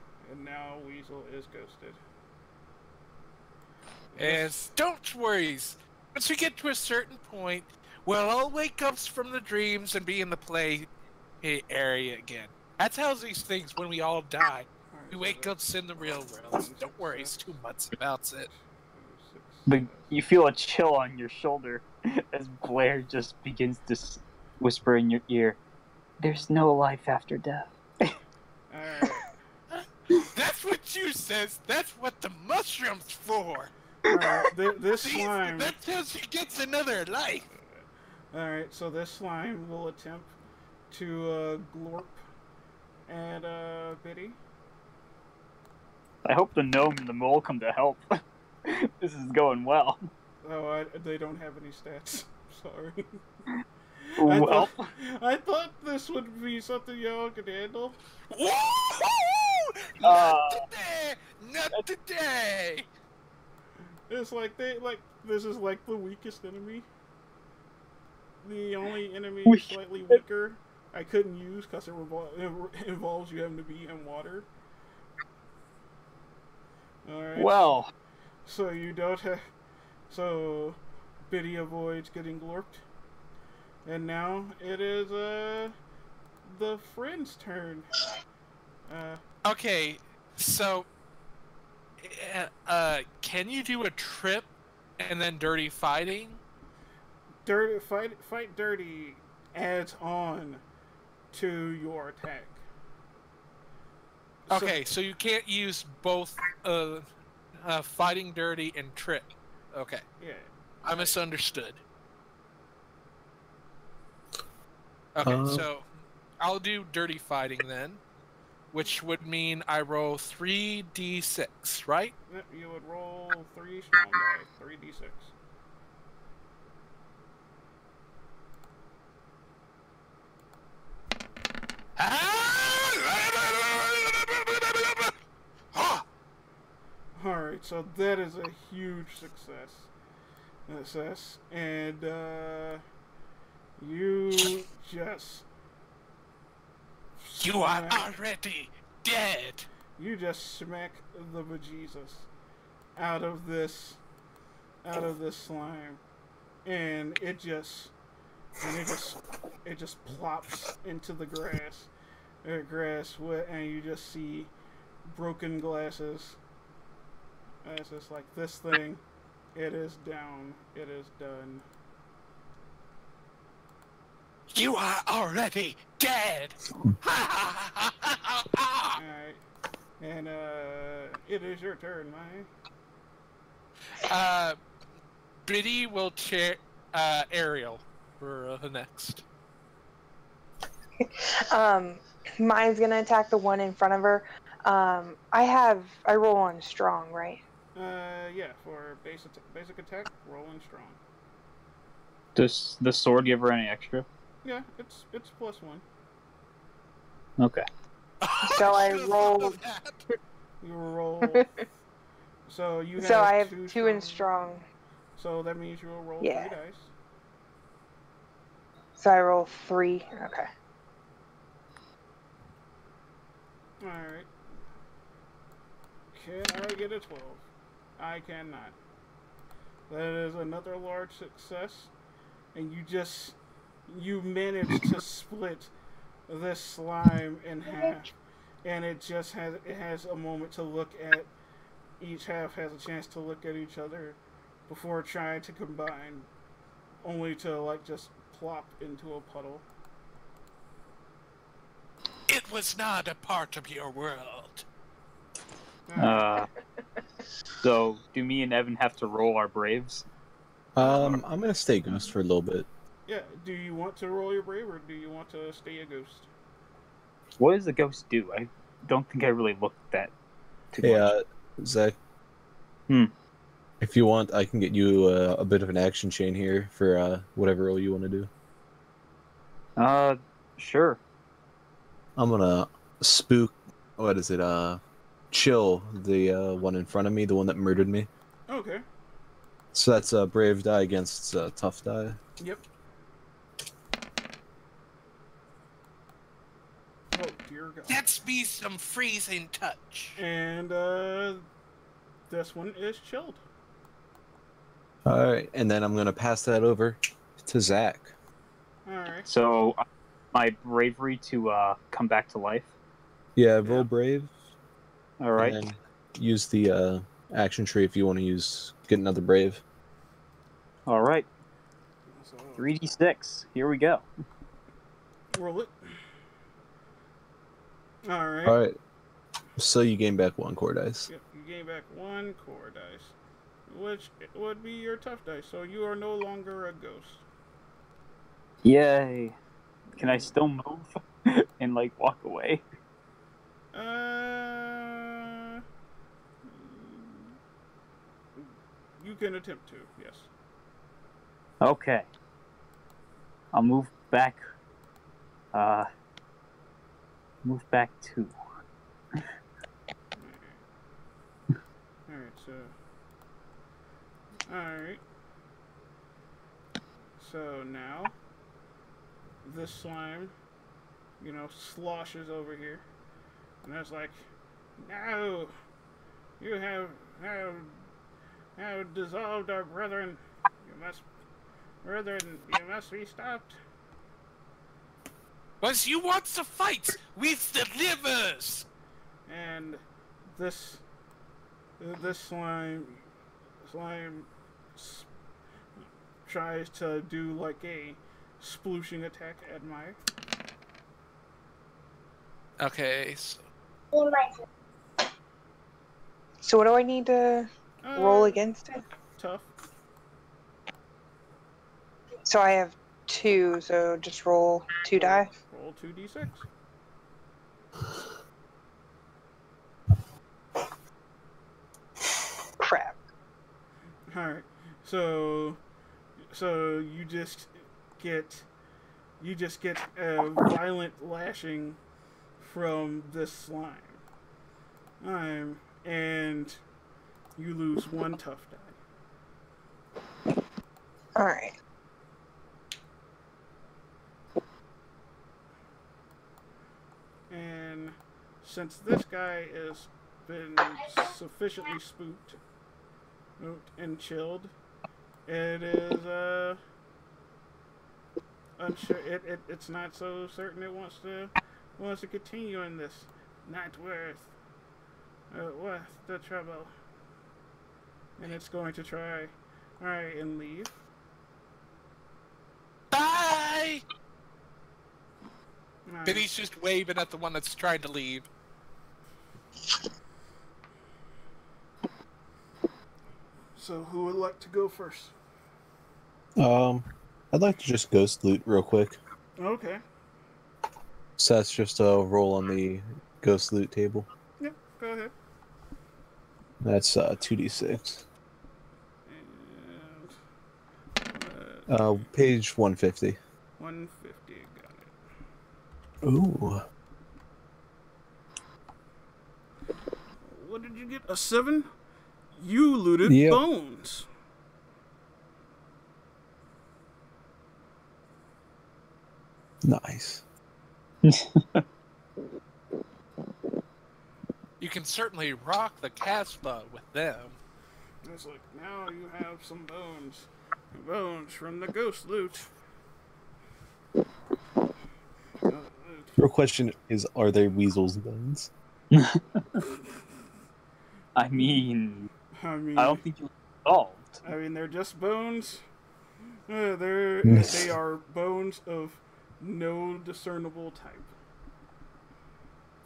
now Weasel is ghosted. And don't worry. Once we get to a certain point, we'll all wake up from the dreams and be in the play area again. That's how these things, when we all die, we wake up in the real world. So don't worry too much about it. But you feel a chill on your shoulder as Blair just begins to whisper in your ear, "There's no life after death." Alright. That's what you says. That's what the mushroom's for. Alright, this slime... That's how she gets another life. Alright, so this slime will attempt to glorp at Biddy. I hope the gnome and the mole come to help. This is going well. Oh, they don't have any stats. Sorry. Well, I thought this would be something y'all could handle. Not today! Not today! It's like this is like the weakest enemy. The only enemy slightly weaker I couldn't use because it involves you having to be in water. Alright. well, So you don't have... So Biddy avoids getting glorped. And now it is the friend's turn. Okay, so can you do a trip and then dirty fighting? Fight dirty adds on to your attack. Okay, so you can't use both fighting dirty and trip. Okay. Yeah. I misunderstood. Okay, so I'll do dirty fighting then, which would mean I roll 3d6, right? Yep, you would roll 3 strong die, 3d6. Alright, so that is a huge success. And you just... You are already dead! You just smack the bejesus out of this slime. And it just plops into the grass. And you just see broken glasses. And it's just like, this thing, it is down. It is done. You are already dead! Alright. And, it is your turn, Mai. Biddy will chair Ariel for the next. Mine's gonna attack the one in front of her. I roll on strong, right? Yeah, for basic attack, rolling strong. does the sword give her any extra? Yeah, it's +1. Okay. So I roll. You roll. So you have So I have 2 two in strong. So that means you will roll 3 dice. So I roll 3. Okay. Alright. Can I get a 12? I cannot. That is another large success. And you manage to split this slime in half. And it has a moment to look at, each half has a chance to look at each other before trying to combine, only to like just plop into a puddle. It was not a part of your world. So do me and Evan have to roll our braves? I'm gonna stay ghost for a little bit. Yeah, do you want to roll your brave, or do you want to stay a ghost? What does the ghost do? I don't think I really looked at that too Hey, much. Zach. If you want, I can get you a bit of an action chain here for whatever role you want to do. Sure. I'm gonna spook. What is it? Chill, the one in front of me, the one that murdered me. Okay. So that's a brave die against tough die. Yep. Oh dear God. Let's be some freezing touch. And this one is chilled. All right, and then I'm gonna pass that over to Zach. All right. So, my bravery to come back to life. Yeah, roll Yeah. brave. All right. And then use the action tree if you want to get another brave. All right. So 3d6. Here we go. roll it. All right. All right. So you gain back 1 core dice. Yep. You gain back 1 core dice, which would be your tough dice. So you are no longer a ghost. Yay. Can I still move and like walk away? You can attempt to, yes. Okay. I'll move back. Move back 2. Alright, so. Alright. So now, this slime, sloshes over here. And it's like, no! You have dissolved our brethren. You must be stopped. But you want to fight with the livers. And this slime tries to do like a splooshing attack at Maya. Okay. So, So what do I need to roll against it? Tough. So I have 2, so just roll 2 die. Roll 2d6. Crap. Alright. So you just get a violent lashing from this slime. And you lose 1 tough die. Alright. And since this guy has been sufficiently spooked and chilled, it is unsure. It's not so certain it wants to continue in this. Not worth the trouble. And it's going to try. All right, and leave. bye. All right. Benny's just waving at the one that's trying to leave. So who would like to go first? I'd like to just ghost loot real quick. Okay. So that's just a roll on the ghost loot table. Yep. Go ahead. That's 2d6. And Page 150. 150. Got it. Ooh. What did you get? A 7? You looted Yep. bones. Nice. You can certainly rock the Casbah with them. It's like, now you have some bones. Bones from the ghost loot. Real question is, are they weasel's bones? I mean, I mean, I don't think you solved. they're just bones. They are bones of no discernible type.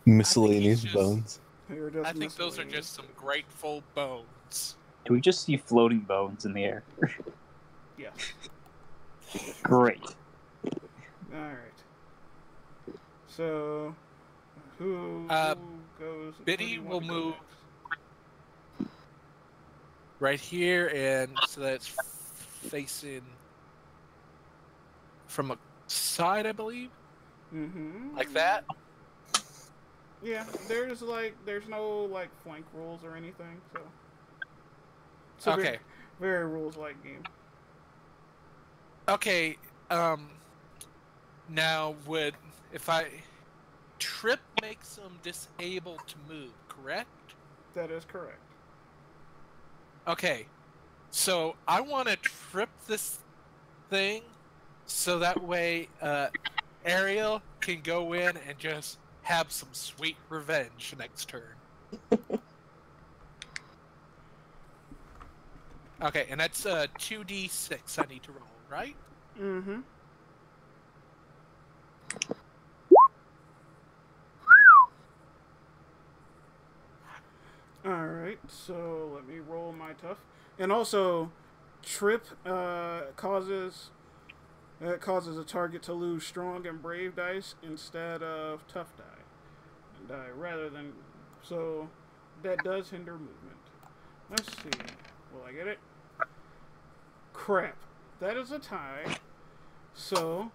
Miscellaneous just- bones. They are just I think those are miscellaneous. just some grateful bones. Do we just see floating bones in the air? Yes. Great. Alright. So, who goes? Biddy who do you will want to go move next? right here, and so that's facing from a side, I believe, Mm-hmm. like that. Yeah, there's no like flank rules or anything, so it's a Okay. very rules like game. Okay. Now would if I trip makes them disabled to move, correct? That is correct. Okay. So I want to trip this thing so that way Ariel can go in and just have some sweet revenge next turn. Okay, and that's 2d6 I need to roll, right? Mm-hmm. All right, so let me roll my tough, and also, trip causes a target to lose strong and brave dice instead of tough die rather than so that does hinder movement. Let's see, will I get it? Crap, that is a tie. So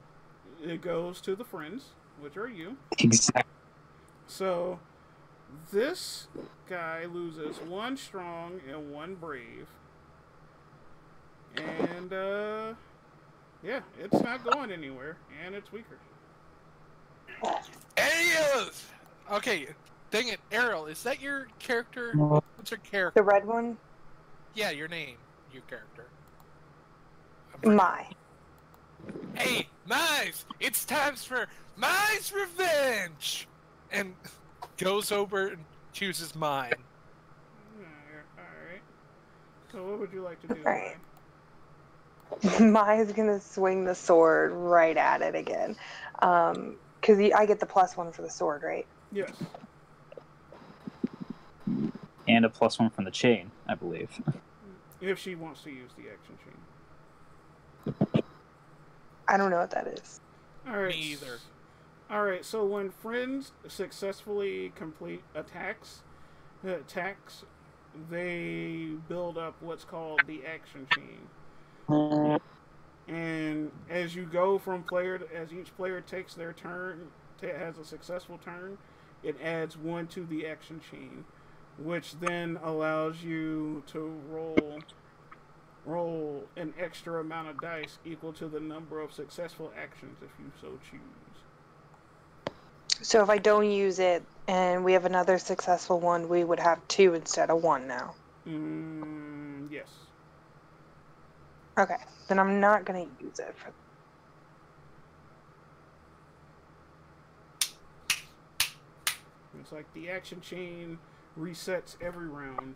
it goes to the friends, which are you. Exactly. So this guy loses one strong and one brave. And, yeah, it's not going anywhere, and it's weaker. Ariel! Okay, dang it, Ariel, is that your character? What's your character? The red one? Yeah, your name, your character. My. Hey, Mize! It's time for Mize Revenge! And goes over and chooses mine. Alright. So what would you like to do, Alright. Ryan? Maya's gonna swing the sword right at it again. Because I get the +1 for the sword, right? Yes. And a +1 from the chain, I believe. If she wants to use the action chain. I don't know what that is. Alright. Me either. Alright, so when friends successfully complete attacks, they build up what's called the action chain. And as you go from as each player takes their turn, has a successful turn, it adds 1 to the action chain, which then allows you to roll an extra amount of dice equal to the number of successful actions if you so choose. So if I don't use it and we have another successful one, we would have 2 instead of 1 now. Yes. Okay, then I'm not gonna use it. It's like the action chain resets every round.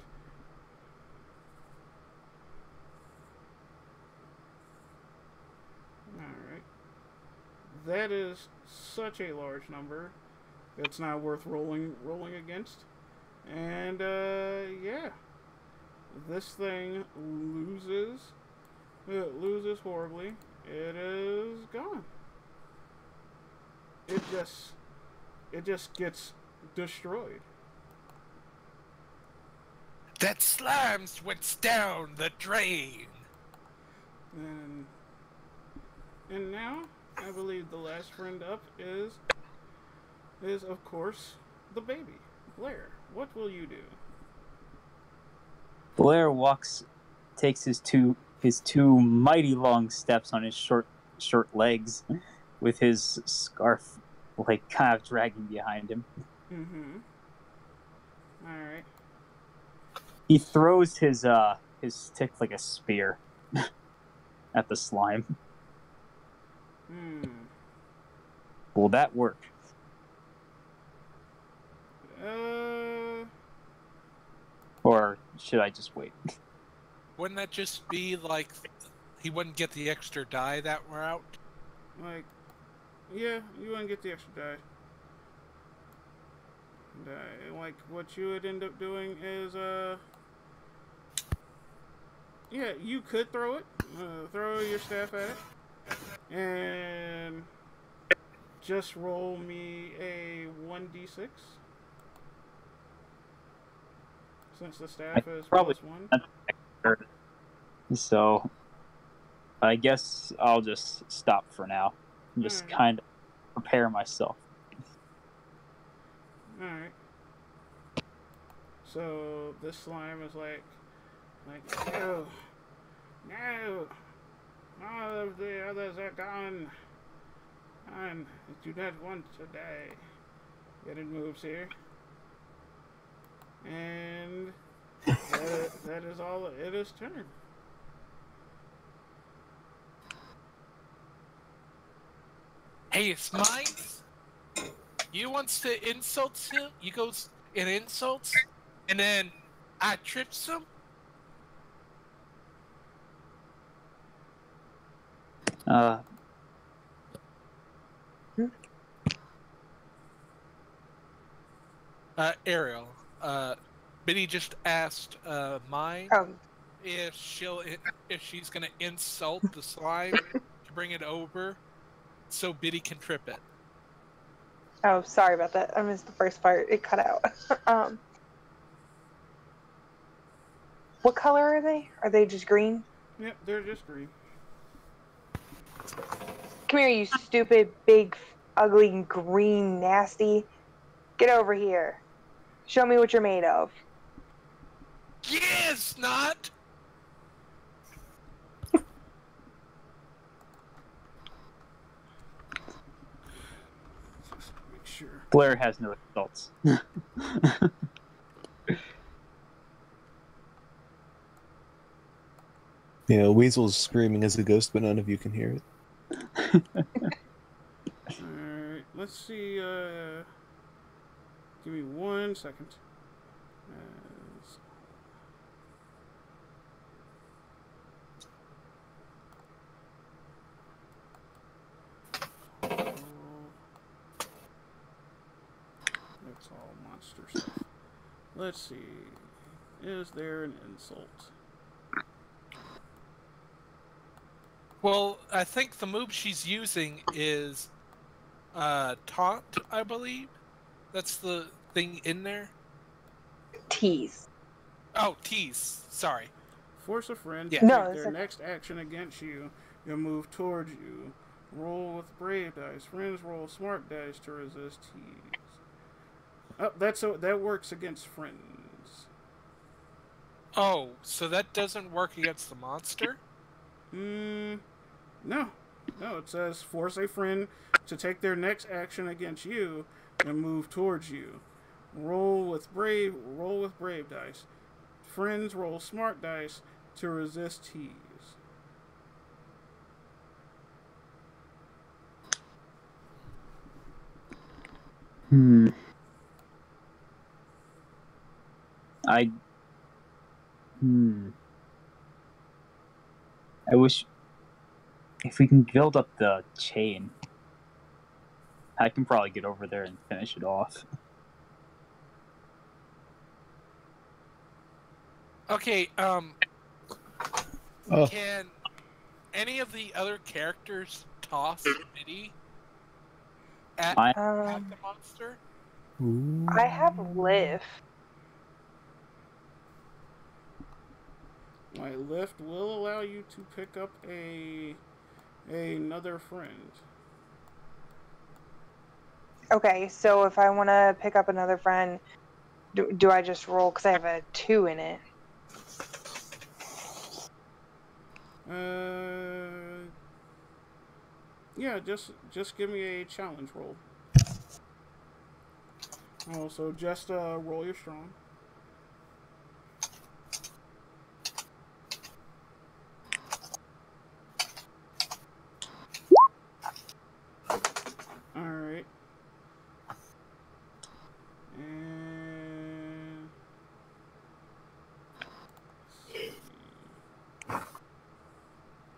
Alright. That is such a large number. It's not worth rolling against. And yeah. This thing loses. It loses horribly. It is gone. It just gets destroyed. That slimes went down the drain. And now, I believe the last friend up is of course the baby, Blair. What will you do? Blair takes his two mighty long steps on his short legs, with his scarf like kind of dragging behind him. Mm-hmm. All right. He throws his stick like a spear at the slime. Will that work? Or should I just wait? Wouldn't that just be like he wouldn't get the extra die that route? Like, yeah, you wouldn't get the extra die. Like, what you would end up doing is, yeah, you could throw it. Throw your staff at it. And just roll me a 1d6. Since the staff is probably +1. So I guess I'll just stop for now and just kind of prepare myself. Alright. So this slime is like, no, no, all of the others are gone. And I do not want to die. Yet it moves here. And that is all it is turn. Hey, it's mine. You wants to insult him? You goes and insults, and then I trips him. Ariel. Biddy just asked mine Oh, if she's gonna insult the slime to bring it over, so Biddy can trip it. oh, sorry about that. I missed the first part. It cut out. um, what color are they? Are they just green? Yep, they're just green. Come here, you stupid, big, ugly, green, nasty. Get over here. Show me what you're made of. Yes, not. Make sure. Blair has no results. Yeah, Weasel's screaming as a ghost, but none of you can hear it. Alright, let's see, give me 1 second. That's all monster stuff. Let's see. Is there an insult? Well, I think the move she's using is taunt, I believe. That's the thing in there. Tease. Oh, tease. Sorry. Force a friend to Yeah. take No, it's their okay. next action against you. You'll move towards you. Roll with brave dice. Friends roll smart dice to resist tease. Oh, that works against friends. Oh, so that doesn't work against the monster? No. No, it says force a friend to take their next action against you and move towards you. Roll with brave dice. Friends roll smart dice to resist tease. I wish if we can build up the chain, I can probably get over there and finish it off. Okay, Oh. can any of the other characters toss Biddy at I- the monster? Ooh. I have lift. My lift will allow you to pick up another friend. Okay, so if I want to pick up another friend, do I just roll? Because I have a 2 in it. Yeah, just give me a challenge roll. Also, just roll your strong. All right. And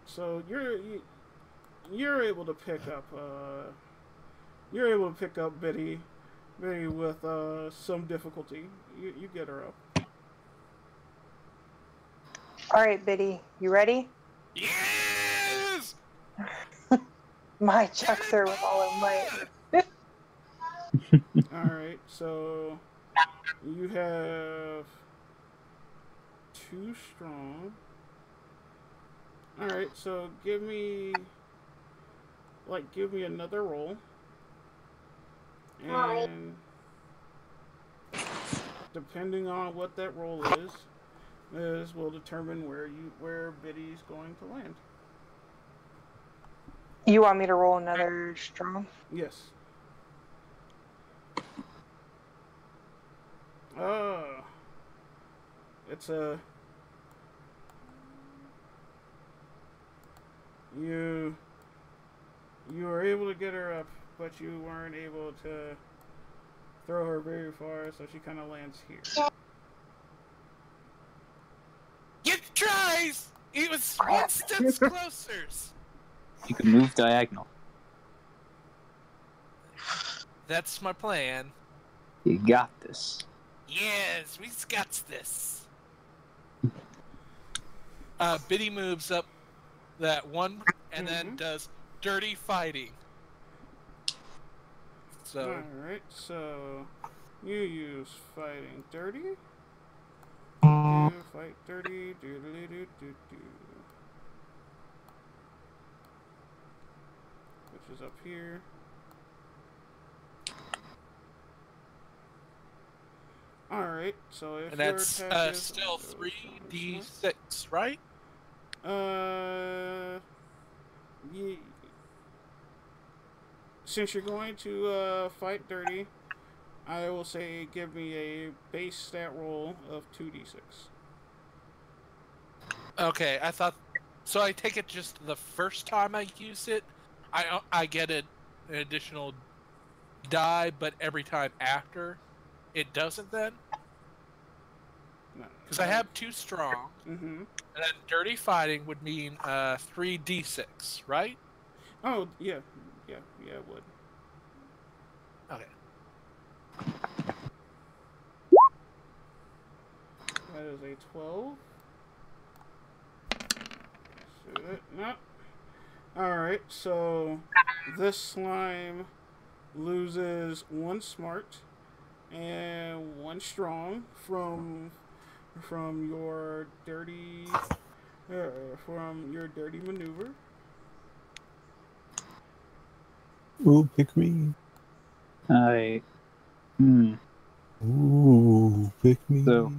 so you're able to pick up Biddy with some difficulty. You get her up. All right, Biddy, you ready? Yes! My chucks her with all of my. All right, so you have 2 strong. All right, so give me another roll. And depending on what that roll is will determine where Biddy's going to land. You want me to roll another strong? Yes. It's a you were able to get her up, but you weren't able to throw her very far, so she kind of lands here. You tries! It was one step closer. You can move diagonal. That's my plan. You got this. Yes, we got this. Biddy moves up that one and then does dirty fighting. So. Alright, so you use fighting dirty. You fight dirty. Which is up here. Alright, so if and that's your attack is still 3d6, right? Yeah. Since you're going to fight dirty, I will say give me a base stat roll of 2d6. Okay, I thought... So I take it just the first time I use it, I get an additional die, but every time after, it doesn't then? Because I have 2 strong, and then dirty fighting would mean 3d6, right? Oh, yeah, it would. Okay. That is a 12. No. Alright, so this slime loses 1 smart and 1 strong from your dirty maneuver. Ooh, pick me. Ooh, pick me. So,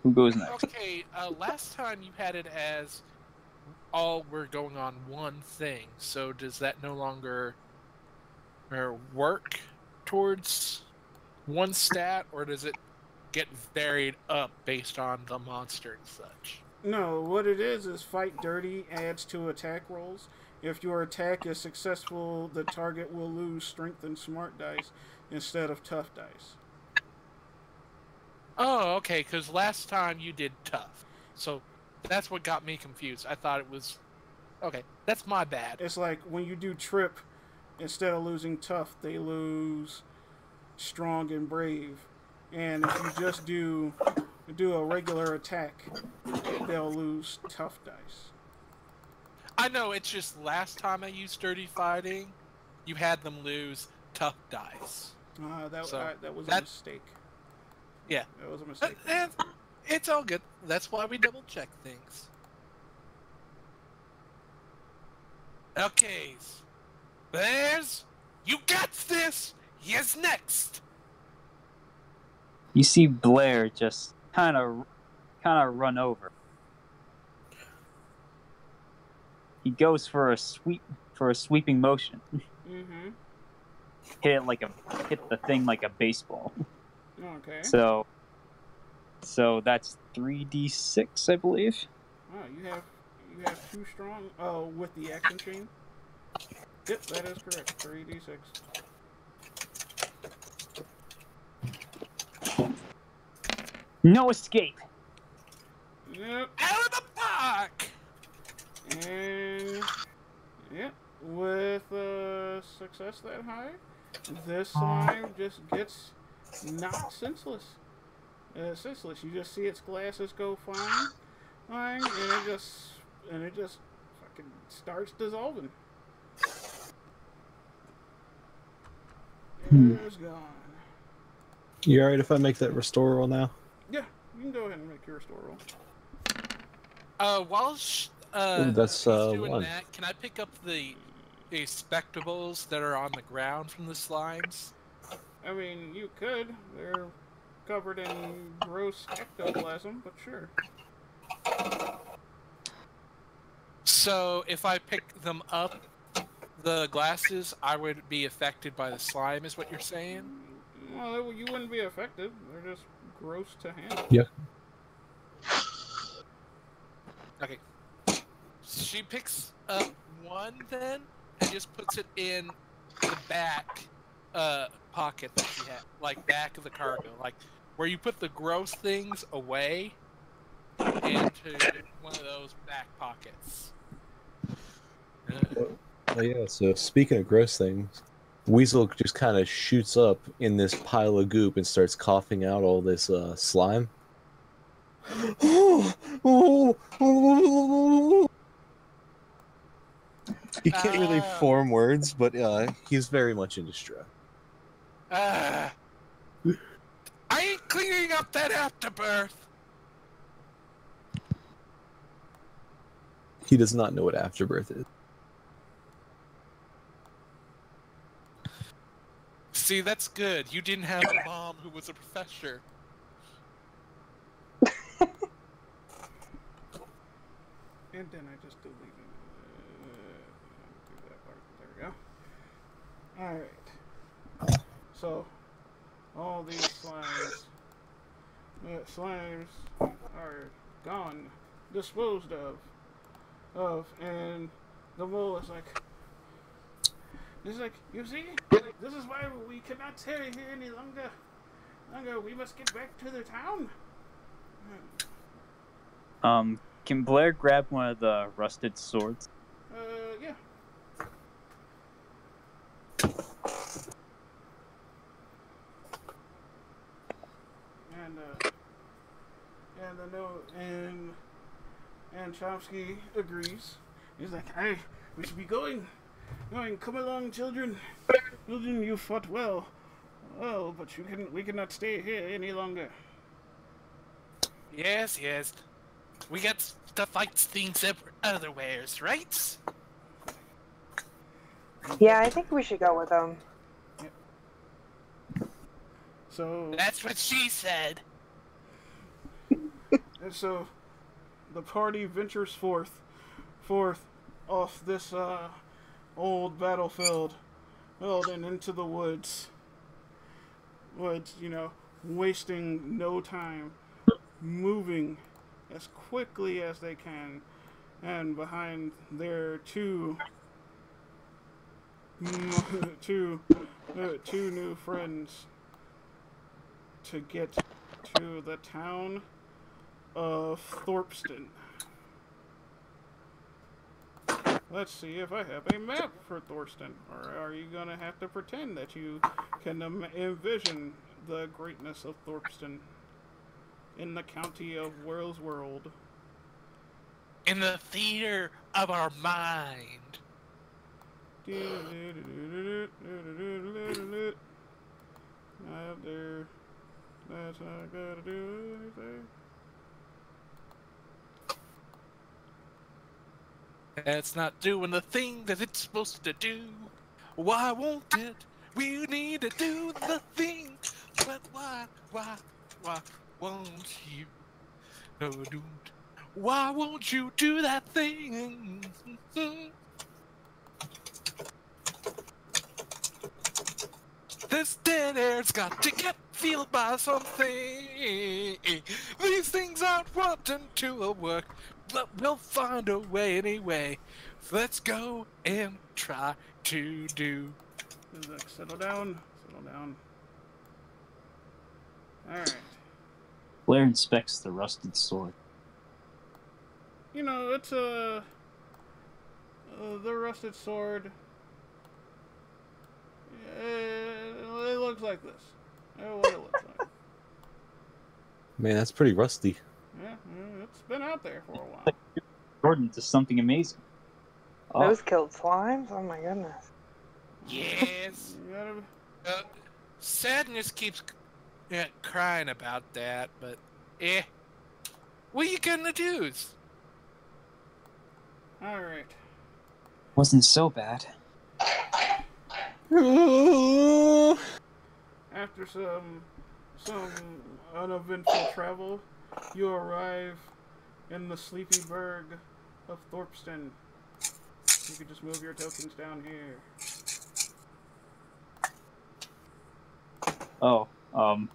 who goes next? Okay, last time you had it as all we're going on one thing, so does that no longer work towards one stat, or does it get varied up based on the monster and such? No, what it is fight dirty adds to attack rolls. If your attack is successful, the target will lose strength and smart dice instead of tough dice. Oh, okay, because last time you did tough. So that's what got me confused. I thought it was... Okay, that's my bad. It's like when you do trip, instead of losing tough, they lose strong and brave. And if you just do a regular attack, they'll lose tough dice. I know, it's just last time I used dirty fighting, you had them lose tough dice. That was a mistake. Yeah. That was a mistake. It's all good. That's why we double check things. Okay. Bears, you got this! Yes, next! You see Blair just kind of run over. He goes for a sweeping motion. Mm-hmm. Hit the thing like a baseball. Okay. So that's 3d6, I believe. Oh, you have 2 strong. Oh, with the action chain. Yep, that is correct. 3d6. No escape. Yep. Out of the park! And yep, with a success that high, this slime just gets knocked senseless. You just see its glasses go flying, and it just fucking starts dissolving. It's gone. You alright if I make that restore roll now? Yeah, you can go ahead and make your restore roll. While that's he's doing 1. that, can I pick up the spectacles that are on the ground from the slimes? I mean, you could. They're covered in gross ectoplasm, but sure. So if I pick them up, the glasses, I would be affected by the slime, is what you're saying? Well, you wouldn't be affected. They're just gross to handle. Yeah. Okay. She picks up one then and just puts it in the back pocket that she had, like back of the cargo, like where you put the gross things away into one of those back pockets. Oh yeah, so speaking of gross things, Weasel just kind of shoots up in this pile of goop and starts coughing out all this slime. He can't really form words, but he's very much in distress. I ain't cleaning up that afterbirth. He does not know what afterbirth is. See, that's good. You didn't have a mom who was a professor. And then I just deleted do that part. There we go. Alright. So, all these slimes are gone, disposed of, and the mole is like, you see, this is why we cannot stay here any longer. We must get back to the town. Can Blair grab one of the rusted swords? Yeah. And Chomsky agrees. He's like, hey, we should be going. Come along, children. Children, you fought well. Well, but we cannot stay here any longer. Yes. We got to fight things otherwheres, right? Yeah, I think we should go with them. Yep. So that's what she said. And so the party ventures forth off this old battlefield, and into the woods, wasting no time, moving as quickly as they can, and behind their two new friends to get to the town of Thorpston. Let's see if I have a map for Thorpston, or are you gonna have to pretend that you can envision the greatness of Thorpston in the county of World? In the theater of our mind. Out there, that's not gonna do anything. It's not doing the thing that it's supposed to do. Why won't it? We need to do the thing. But why won't you? No, don't. Why won't you do that thing? This dead air's got to get filled by something. These things aren't wanting to work, but we'll find a way anyway. Let's go and try to do. Settle down. Alright. Blair inspects the rusted sword. It's the rusted sword. It looks like this. What it looks like. Man, that's pretty rusty. Yeah, it's been out there for a while. Jordan does something amazing. Those killed slimes? Oh my goodness. Yes. Sadness keeps crying about that, but what are you gonna do? Alright. Wasn't so bad. After some some uneventful travel, you arrive in the sleepy burg of Thorpston. You can just move your tokens down here. Oh, I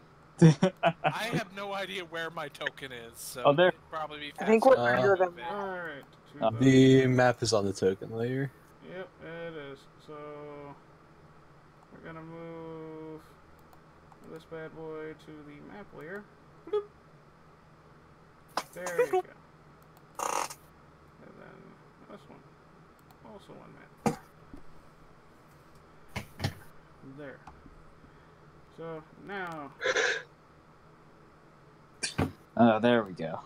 have no idea where my token is, so Oh, there. it'd probably be I think faster we're to under the move it. map. Alright. The map is on the token layer. Yep, it is. So we're gonna move this bad boy to the map layer. Bloop. There you go. And then this one. Also one map. There. So now Oh, there we go.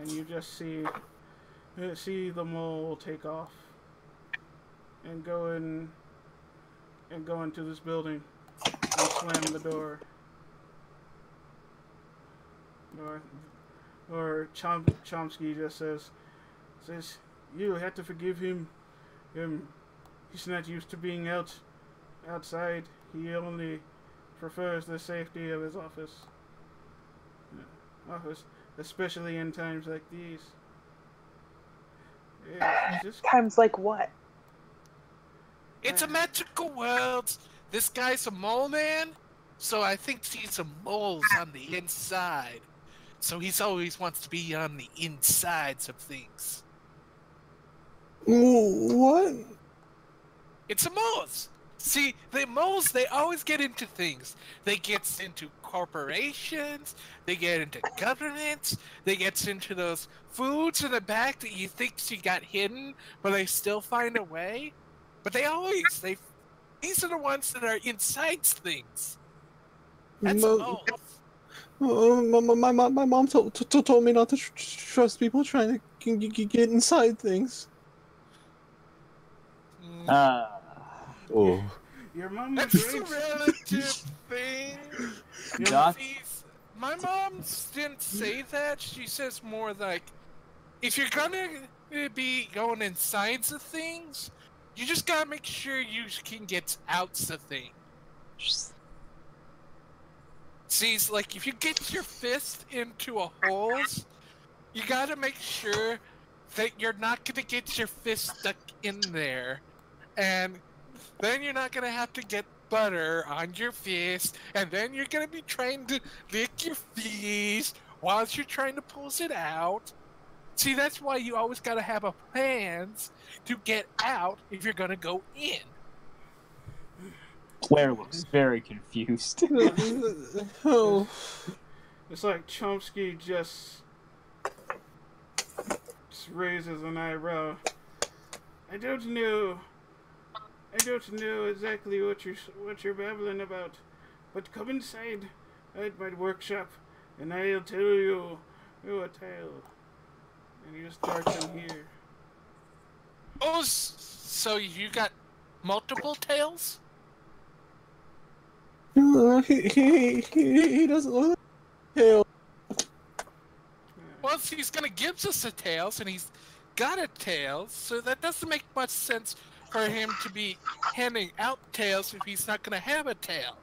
and you just see the mole take off and go into this building and slam the door. Or Chomsky just says, you have to forgive him. He's not used to being outside. He only prefers the safety of his office, especially in times like these. It's just Times like what? It's a magical world. This guy's a mole man, so I think he's some moles on the inside. So he's always wants to be on the insides of things. What? It's a moles. See, the moles, they always get into things. They get into corporations, they get into governments, they get into those foods in the back that you think you got hidden, but they still find a way. But these are the ones that are inside things. That's moles. My mom told me not to trust people trying to get inside things. Oh. your mom That's is a right. relative thing. Doc? My mom didn't say that. She says more like, if you're gonna be going inside of things, you just gotta make sure you can get out of things. See, it's like if you get your fist into a holes, you gotta make sure that you're not gonna get your fist stuck in there, and then you're not gonna have to get butter on your fist, and then you're gonna be trying to lick your fist whilst you're trying to pull it out. See, that's why you always gotta have a plans to get out if you're gonna go in. Claire looks very confused. Oh. It's like Chomsky just raises an eyebrow. I don't know exactly what you're babbling about, but come inside at my workshop, and I'll tell you a tale. And he just darts in here. Oh, so you got multiple tails? He doesn't look like hell. Well, he's gonna give us a tails, and he's got a tail, so that doesn't make much sense for him to be handing out tails if he's not gonna have a tail.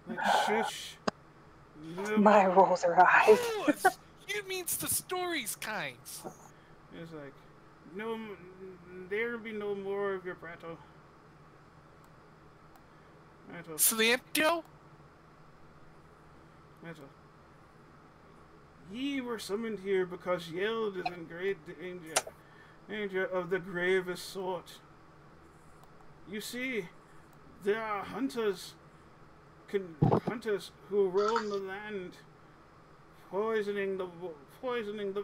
Like shush. My rolls are eyes. Oh, you means the stories kinds. It's like, no, there be no more of your prattle. Silencio? Ye were summoned here because Yeld is in great danger of the gravest sort. You see, there are hunters who roam the land, poisoning the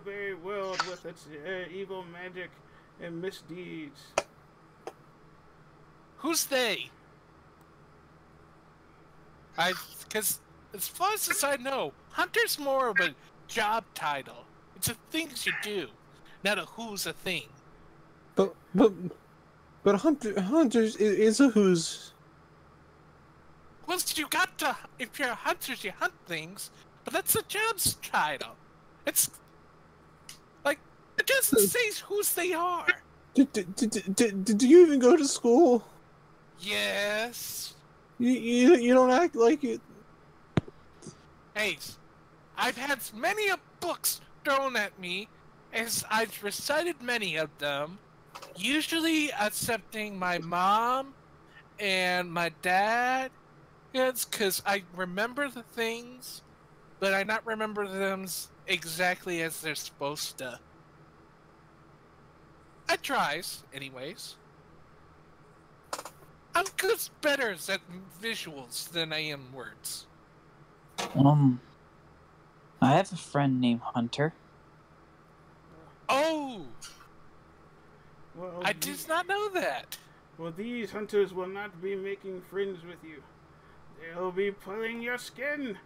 very world with its evil magic and misdeeds. Who's they? Because as far as I know, hunter's more of a job title. It's a things you do, not a who's a thing. But hunters is a who's. Well, you got to, if you're hunters, you hunt things, but that's a job's title. It's like, it doesn't say whose they are. Do you even go to school? Yes. You don't act like it. Hey, I've had many of books thrown at me, as I've recited many of them, usually accepting my mom and my dad. It's because I remember the things, but I not remember them exactly as they're supposed to. I tries, anyways. I'm good better at visuals than I am words. I have a friend named Hunter. Oh, Well, I did not know that. well, these hunters will not be making friends with you. They'll be pulling your skin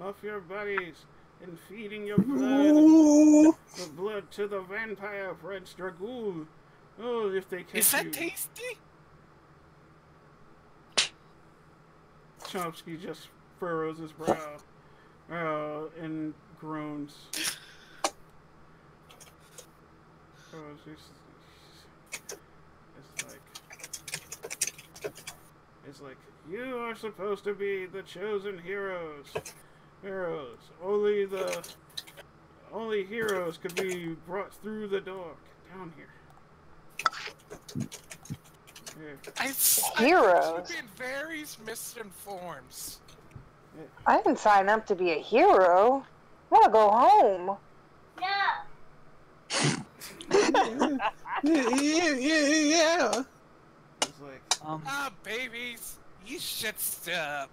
off your bodies and feeding your blood, Ooh. the blood to the vampire Prince Dragoon. Oh, if they catch Is that you. tasty? Chomsky just furrows his brow and groans. Oh, it's like you are supposed to be the chosen heroes. Heroes. Only heroes could be brought through the door. Get down here. Here. Heroes? I've been very misinformed. I didn't sign up to be a hero. I want to go home. Yeah. It's like Babies, you shut up.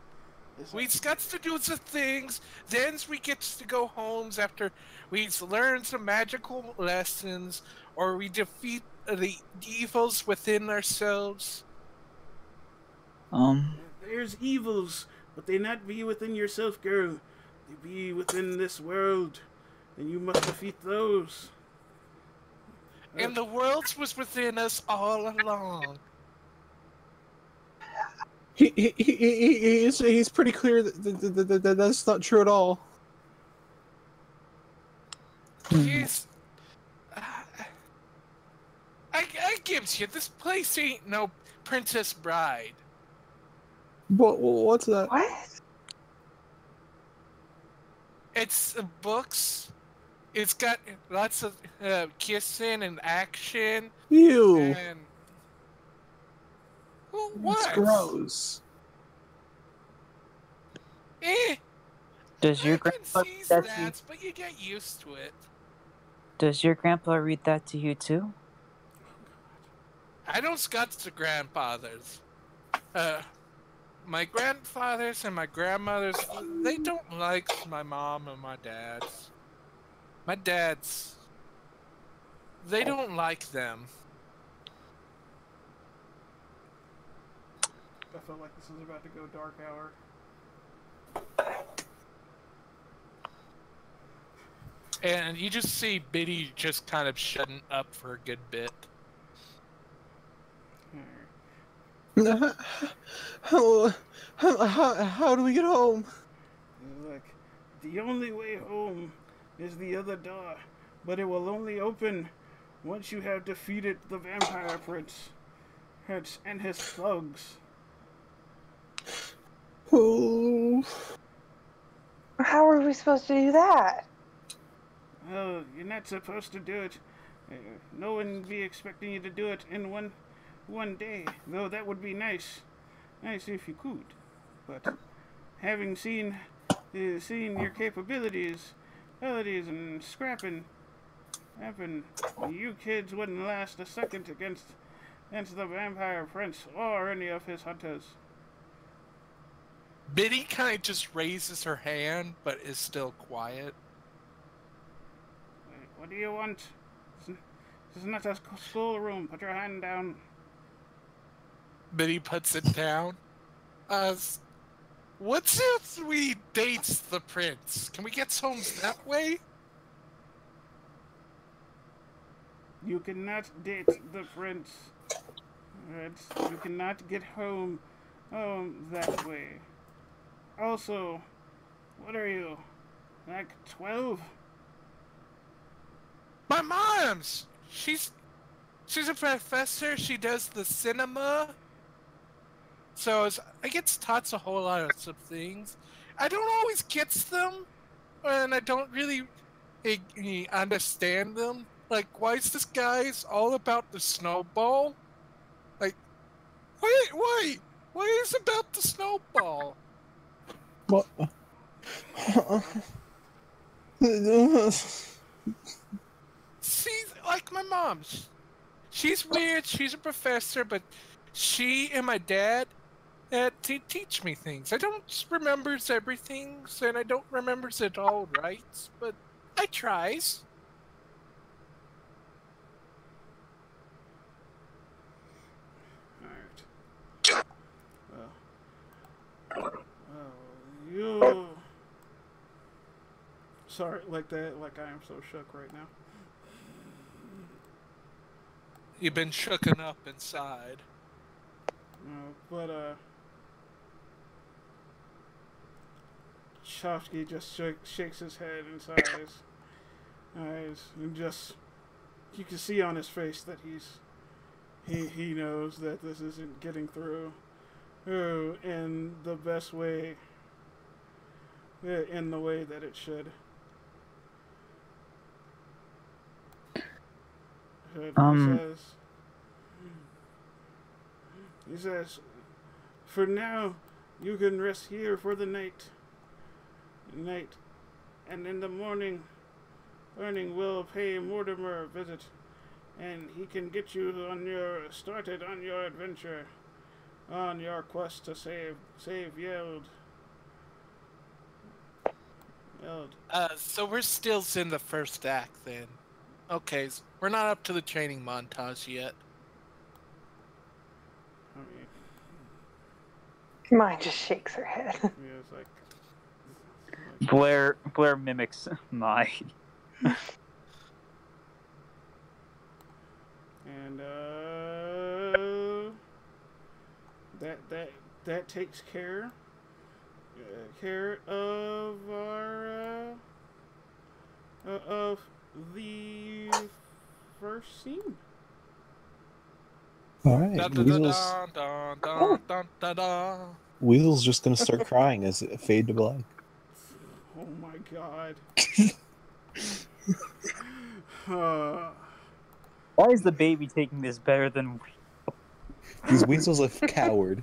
We got to do some things, then we get to go homes after we learn some magical lessons, or we defeat the evils within ourselves. there's evils, but they not be within yourself, girl. They be within this world, and you must defeat those. And the world was within us all along. He's pretty clear that that's not true at all. Yes. I gives you, this place ain't no Princess Bride. What's that? What? It's books. It's got lots of kissing and action. Ew. And what? It's gross. Does your I can grandpa see read that to you? that, but you get used to it. Does your grandpa read that to you too? I don't got the grandfathers. My grandfathers and my grandmothers, they don't like my mom and my dad's. My dad's, they don't like them. I felt like this was about to go dark hour. And you just see Biddy just kind of shutting up for a good bit. How do we get home? Look, the only way home is the other door, but it will only open once you have defeated the vampire prince and his thugs. Oh. How are we supposed to do that? Oh, you're not supposed to do it. No one would be expecting you to do it in one day, though that would be nice. Nice if you could. But having seen your capabilities, and scrapping, you kids wouldn't last a second against the vampire prince or any of his hunters. Biddy kind of just raises her hand, but is still quiet. What do you want? This is not a schoolroom. Put your hand down. Biddy puts it down. What's if we dates the prince? Can we get home that way? You cannot date the prince. You cannot get home that way. Also, what are you? Like 12? My mom's! She's a professor, she does the cinema. I get taught a whole lot of some things. I don't always get them, and I don't really understand them. Like, why is this guy's all about the snowball? Like, why is it about the snowball? What? She's like my mom. She's weird. She's a professor, but she and my dad teach me things. I don't remember everything, and I don't remember it all right, but I tries. Alright. You. Sorry, like that, like I am so shook right now. You've been shooken up inside. But Chofsky just shakes his head and sighs. And just you can see on his face that he knows that this isn't getting through. In the best way, in the way that it should. He says, for now, you can rest here for the night. And in the morning we'll pay Mortimer a visit, and he can get you started on your adventure, on your quest to save Yeld. So we're still in the first act then. Okay, so we're not up to the training montage yet. I mean, Mine just shakes her head. yeah, it's like Blair mimics my. and that takes care of our of the first scene. All right, Weasel's just gonna start crying as it fade to black. Oh my god. Why is the baby taking this better than? Because Weasel's a coward.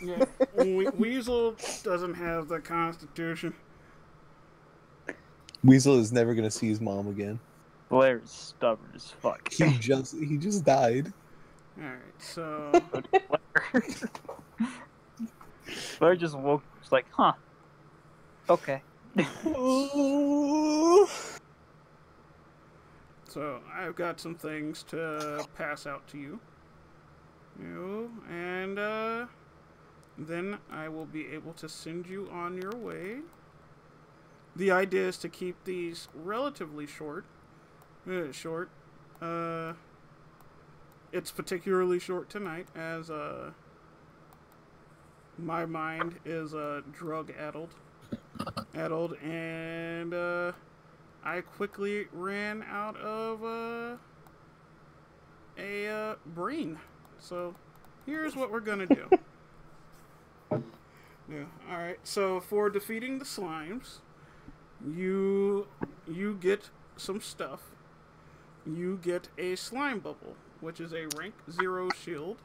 Yeah, Weasel doesn't have the constitution. Weasel is never gonna see his mom again. Blair is stubborn as fuck. He just died. Alright, so Blair just woke. It's like, huh? Okay. So I've got some things to pass out to you. And then I will be able to send you on your way. The idea is to keep these relatively short. It's particularly short tonight as my mind is drug addled, and I quickly ran out of a brain. So here's what we're gonna do. Yeah. All right. So for defeating the slimes, you get some stuff. You get a slime bubble, which is a rank 0 shield,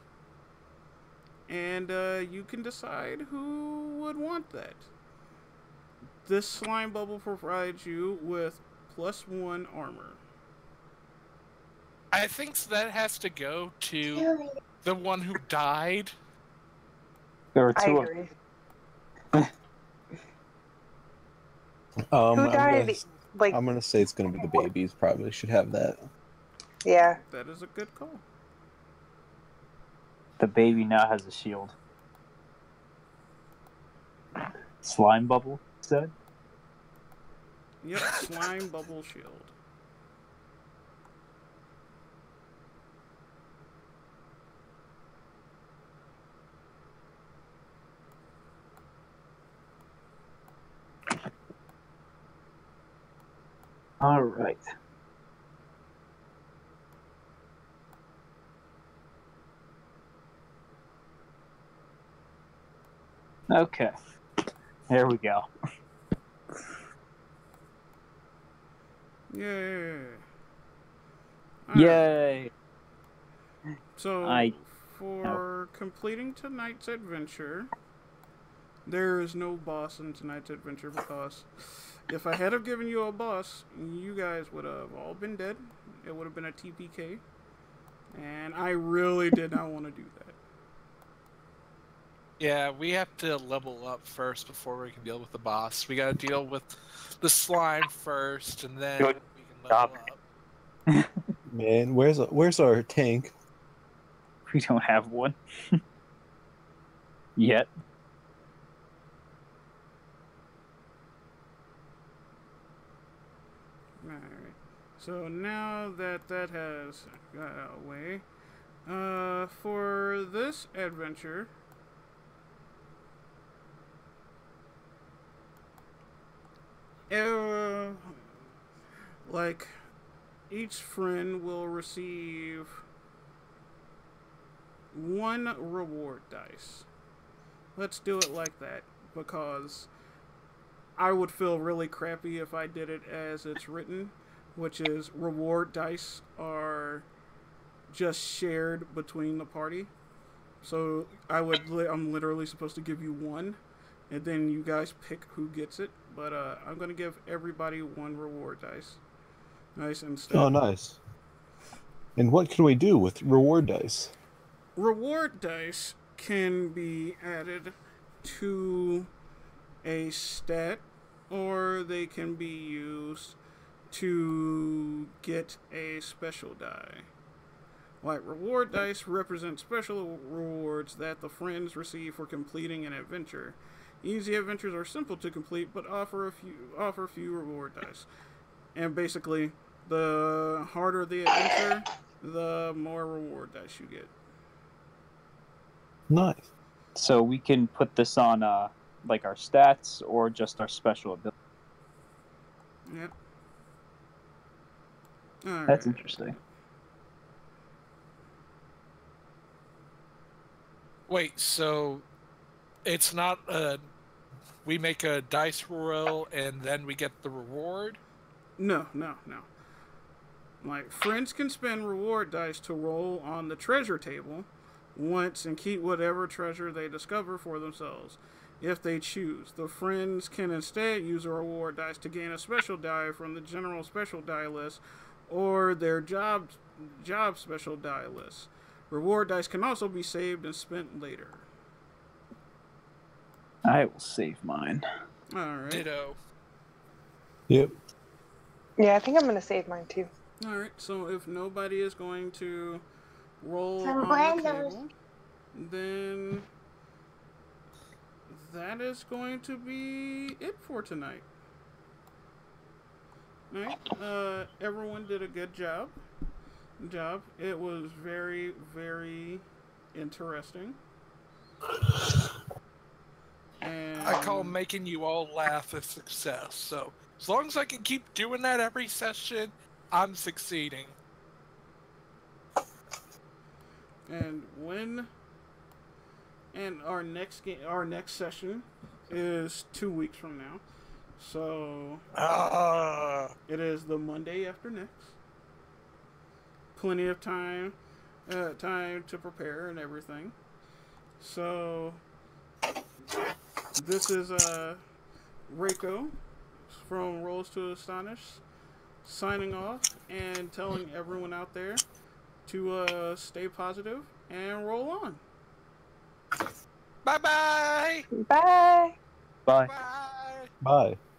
and you can decide who would want that. This slime bubble provides you with +1 armor. I think that has to go to the one who died. There were I two of agree. I'm Who died? Like, gonna say it's gonna be the babies. Probably should have that. yeah. That is a good call. The baby now has a shield. Slime bubble said. Yep, slime bubble shield. All right. Okay. There we go. Yay. Alright, Yay! so for completing tonight's adventure, there is no boss in tonight's adventure because if I had have given you a boss, you guys would have all been dead. It would have been a TPK. And I really did not want to do that. Yeah, we have to level up first before we can deal with the boss. We gotta deal with the slime first, and then Good we can level up. Man, where's our tank? We don't have one. Yet. Alright. So now that that has got out of the way, for this adventure, like, each friend will receive 1 reward dice. Let's do it like that, because I would feel really crappy if I did it as it's written, which is reward dice are just shared between the party. So I'm literally supposed to give you 1, and then you guys pick who gets it. But I'm gonna give everybody 1 reward dice. Nice instead. Oh, nice. And what can we do with reward dice? Reward dice can be added to a stat, or they can be used to get a special die. Like, reward dice represent special rewards that the friends receive for completing an adventure. Easy adventures are simple to complete, but offer few reward dice. And basically, the harder the adventure, the more reward dice you get. Nice. So we can put this on like our stats or just our special ability. Yep. All That's right. interesting. Wait, so it's not we make a dice roll and then we get the reward? No. Like, friends can spend reward dice to roll on the treasure table once and keep whatever treasure they discover for themselves, if they choose. The friends can instead use a reward dice to gain a special die from the general special die list or their job special die list. Reward dice can also be saved and spent later. I will save mine. Alright. Ditto. Yep. Yeah, I think I'm gonna save mine too. Alright, so if nobody is going to roll Some on the buenos. table, then that is going to be it for tonight. Alright, everyone did a good job. It was very, very interesting. And I call making you all laugh a success. So as long as I can keep doing that every session, I'm succeeding. And our next session is 2 weeks from now. So it is the Monday after next. Plenty of time to prepare and everything. So this is Reiko from Rolls to Astonish signing off and telling everyone out there to stay positive and roll on. Bye-bye! Bye. Bye. Bye! Bye.